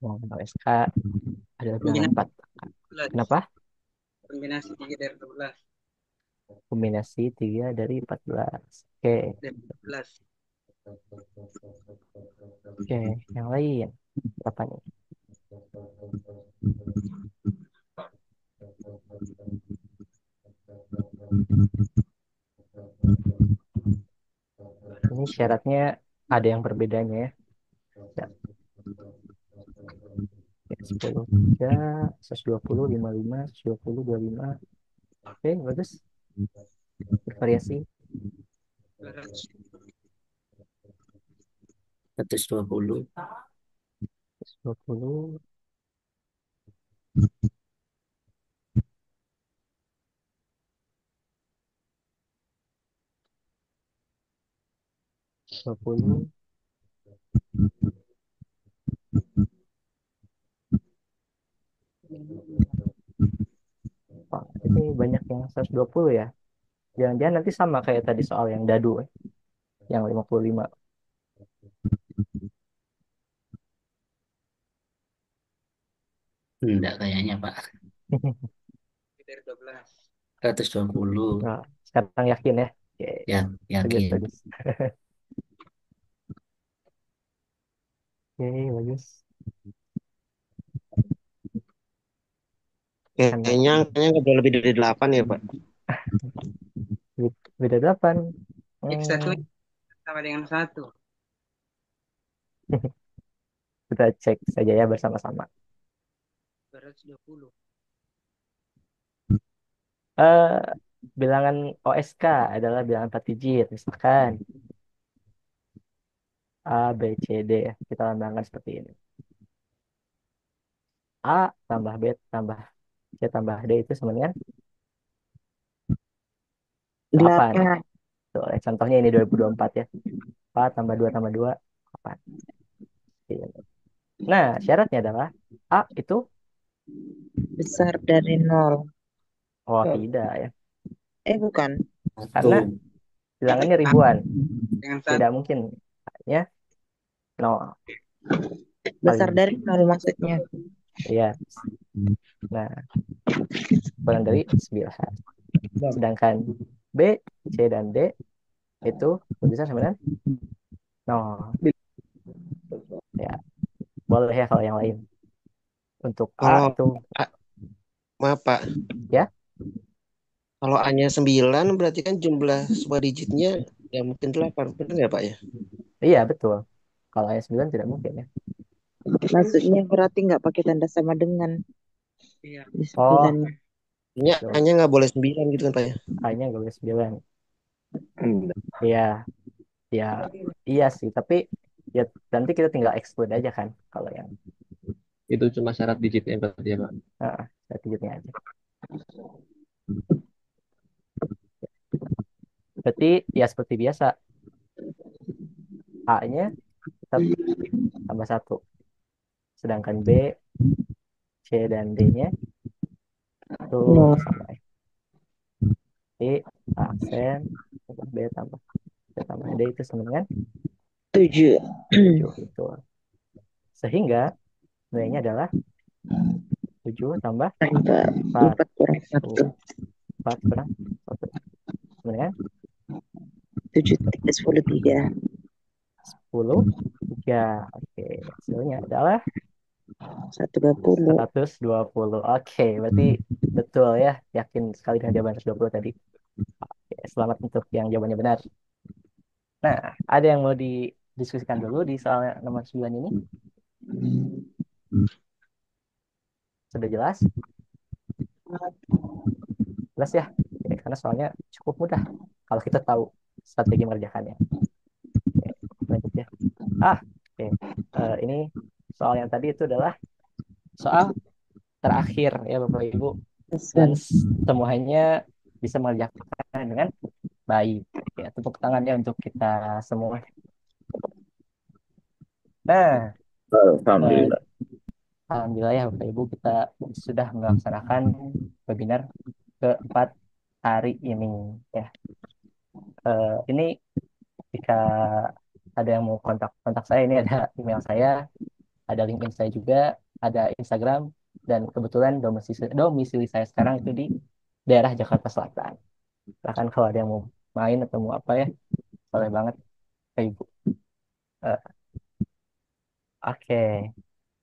OSK adalah bilangan 4. Kenapa? Kombinasi 3 dari 12. Kombinasi 3 dari 14. Oke. Dari 14. Oke, yang lain. Apa nih? Ini syaratnya ada yang berbedanya ya. Ya. 10, 3, 120, 55, 120, 25. Oke, bagus. Bervariasi. 120. 120. Wah, ini banyak yang 120 ya. Jangan-jangan nanti sama kayak tadi soal yang dadu yang 55. Enggak kayaknya, Pak. Dari 12. 120. Nah, sekarang yakin ya? Oke. Ya, Bagus, yakin. bagus. Oke, bagus. Kayaknya angkanya nggak boleh lebih dari 8 ya, Pak. Beda 8. X1 sama dengan 1. Kita cek saja ya bersama-sama. 220. Bilangan OSK adalah bilangan 4 digit. Misalkan A, B, C, D. Kita lambangkan seperti ini. A tambah B tambah C tambah D itu sama dengan 8. Tuh, contohnya ini 2024 ya. 4 tambah 2 tambah 2, 8. Nah, syaratnya adalah A itu besar dari 0. Oh, tidak ya. Bukan. Karena bilangannya ribuan. Dengan Tidak mungkin. Ya. 0. Besar dari 0 maksudnya. Iya. Nah, kurang dari 9. Sedangkan B, C, dan D itu bisa sama dengan 0. Ya, boleh ya kalau yang lain. Untuk A itu. Maaf, Pak. Ya. Kalau A-nya 9 berarti kan jumlah semua digitnya ya mungkin 8. Benar ya, Pak ya? Iya, betul. Kalau A-nya 9 tidak mungkin ya. Maksudnya berarti nggak pakai tanda sama dengan. Iya. Di 9-nya. A-nya nggak boleh 9 gitu kan, Pak ya? A-nya nggak boleh 9. Iya. Ya, iya sih. Tapi ya nanti kita tinggal exclude aja kan. Kalau yang Itu cuma syarat digitnya berarti ya, Pak? Syarat digitnya aja. Berarti ya seperti biasa. A-nya tetap tambah 1. Sedangkan B, C, dan D-nya itu sama ya. Jadi aksen tambah B tambah C tambah D itu sama dengan 7. Itu. Sehingga nilainya adalah 7 tambah 4 kurang 1. 4 kurang 1. Sama dengan 7, 10, 3. 10, 3. Oke, hasilnya adalah 120. 120. Oke, berarti betul ya. Yakin sekali dengan jawaban 120 tadi. Oke, selamat untuk yang jawabannya benar. Nah, ada yang mau didiskusikan dulu di soal nomor 9 ini? Sudah jelas? Jelas ya? Oke, karena soalnya cukup mudah kalau kita tahu strategi mengerjakannya. Oke, lanjut ya. Oke. Ini soal yang tadi itu adalah soal terakhir ya Bapak Ibu. Dan semuanya bisa mengerjakan dengan baik. Ya, tepuk tangannya untuk kita semua. Nah, Alhamdulillah. Alhamdulillah ya Bapak Ibu kita sudah melaksanakan webinar keempat hari ini ya. Ini jika ada yang mau kontak saya, ini ada email saya, ada LinkedIn saya juga, ada Instagram, dan kebetulan domisili saya sekarang itu di daerah Jakarta Selatan. Bahkan kalau ada yang mau main atau mau apa ya, boleh banget Bapak Ibu. Oke,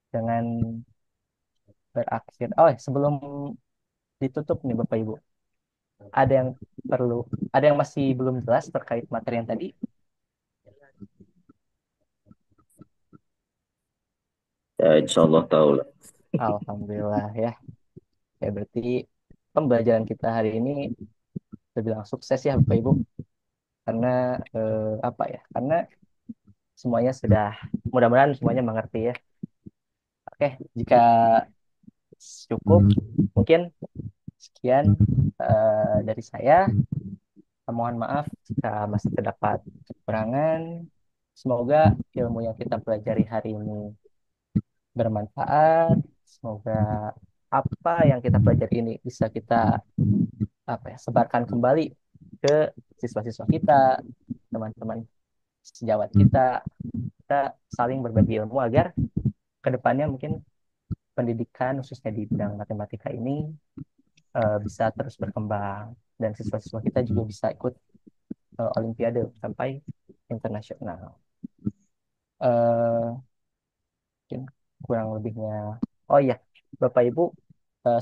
dengan berakhir. Sebelum ditutup nih Bapak Ibu, ada yang ada yang masih belum jelas terkait materi yang tadi? Ya, insya Allah tahu lah. Alhamdulillah ya. Ya berarti pembelajaran kita hari ini terbilang sukses ya Bapak Ibu. Karena apa ya? Karena semuanya sudah, mudah-mudahan semuanya mengerti ya. Oke, jika cukup mungkin sekian dari saya. Mohon maaf jika masih terdapat kekurangan. Semoga ilmu yang kita pelajari hari ini bermanfaat. Semoga apa yang kita pelajari ini bisa kita sebarkan kembali ke siswa-siswa kita, teman-teman sejawat kita. Kita saling berbagi ilmu agar kedepannya mungkin pendidikan khususnya di bidang matematika ini bisa terus berkembang dan siswa-siswa kita juga bisa ikut Olimpiade sampai internasional. Mungkin kurang lebihnya. Oh iya, Bapak Ibu,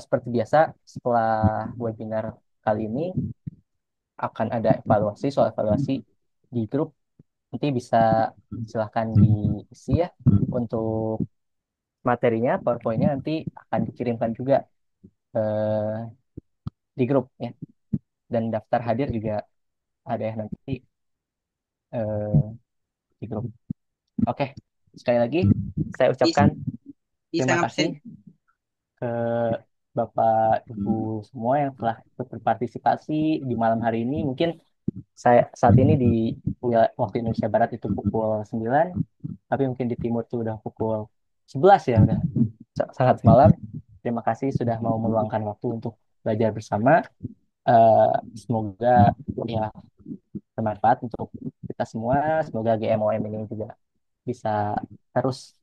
seperti biasa setelah webinar kali ini akan ada soal evaluasi di grup. Nanti bisa silahkan diisi ya untuk materinya, PowerPoint-nya nanti akan dikirimkan juga di grup ya. Dan daftar hadir juga ada ya nanti di grup. Oke, sekali lagi saya ucapkan terima kasih ke Bapak Ibu semua yang telah ikut berpartisipasi di malam hari ini. Mungkin saya saat ini di waktu Indonesia Barat itu pukul 9, tapi mungkin di timur itu udah pukul 11 ya, udah sangat malam. Terima kasih sudah mau meluangkan waktu untuk belajar bersama. Semoga ya bermanfaat untuk kita semua. Semoga GMOM ini juga bisa terus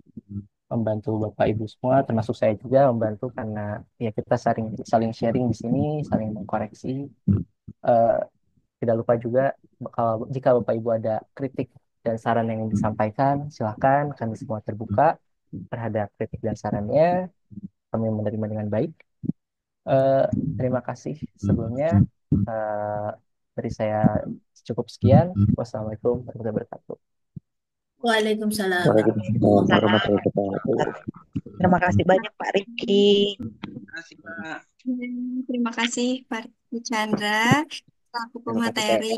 membantu Bapak Ibu semua, termasuk saya juga membantu karena ya kita saling sharing di sini, saling mengkoreksi. Tidak lupa juga kalau jika Bapak Ibu ada kritik dan saran yang disampaikan, silakan, kami semua terbuka terhadap kritik dan sarannya. Kami menerima dengan baik. Terima kasih sebelumnya. Dari saya cukup sekian. Wassalamualaikum warahmatullahi wabarakatuh. Waalaikumsalam. Waalaikumsalam warahmatullahi wabarakatuh. Terima kasih banyak Pak Riki. Terima kasih Pak Chandra selaku pemateri.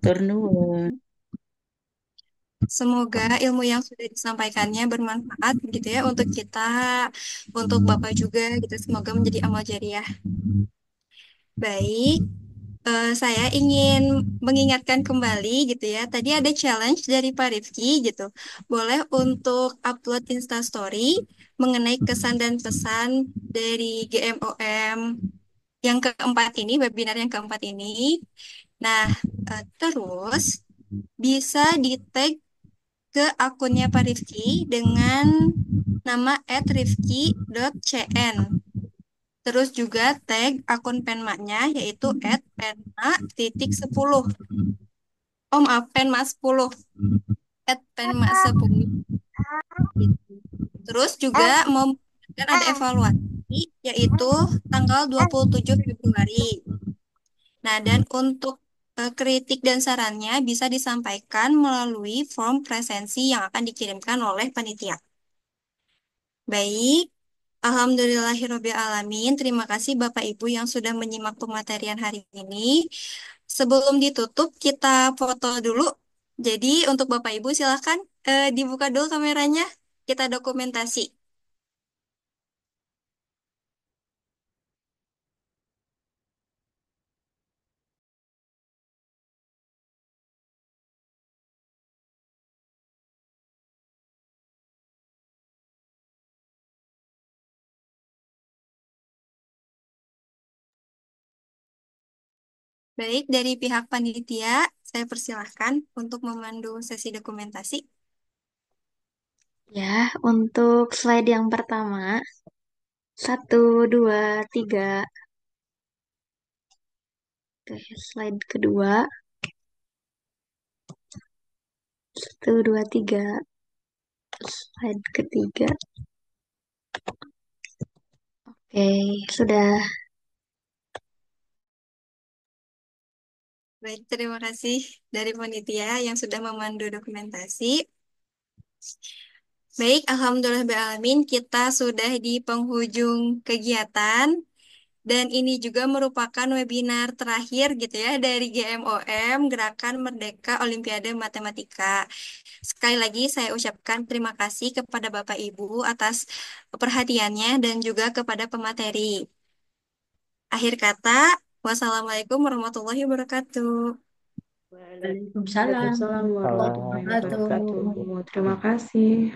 Turnuun. Semoga ilmu yang sudah disampaikannya bermanfaat gitu ya untuk kita, untuk Bapak juga gitu. Semoga menjadi amal jariah. Baik, saya ingin mengingatkan kembali gitu ya. Tadi ada challenge dari Pak Rifki gitu. Boleh untuk upload Instastory mengenai kesan dan pesan dari GMOM yang keempat ini, webinar yang keempat ini. Nah, terus bisa di-tag ke akunnya Pak Rifki dengan nama @rifki.cn. Terus juga tag akun Penma-nya yaitu @penma_10. Oh maaf, Penma10. @penma10. Terus juga mau ada evaluasi yaitu tanggal 27 Februari. Nah, dan untuk Kritik dan sarannya bisa disampaikan melalui form presensi yang akan dikirimkan oleh panitia. Baik, Alhamdulillahirrabbilalamin. Terima kasih Bapak Ibu yang sudah menyimak pematerian hari ini. Sebelum ditutup, kita foto dulu. Jadi untuk Bapak Ibu silahkan dibuka dulu kameranya. Kita dokumentasi. Baik, dari pihak panitia, saya persilahkan untuk memandu sesi dokumentasi. Ya, untuk slide yang pertama, 1, 2, 3. Oke, slide kedua, 1, 2, 3. Slide ketiga. Oke, sudah. Baik, terima kasih dari panitia yang sudah memandu dokumentasi. Baik, Alhamdulillahirrahmanirrahim, kita sudah di penghujung kegiatan. Dan ini juga merupakan webinar terakhir gitu ya dari GMOM, Gerakan Merdeka Olimpiade Matematika. Sekali lagi saya ucapkan terima kasih kepada Bapak Ibu atas perhatiannya dan juga kepada pemateri. Akhir kata, wassalamualaikum warahmatullahi wabarakatuh. Waalaikumsalam Waalaikumsalam warahmatullahi warahmatullahi wabarakatuh. wabarakatuh. Terima kasih.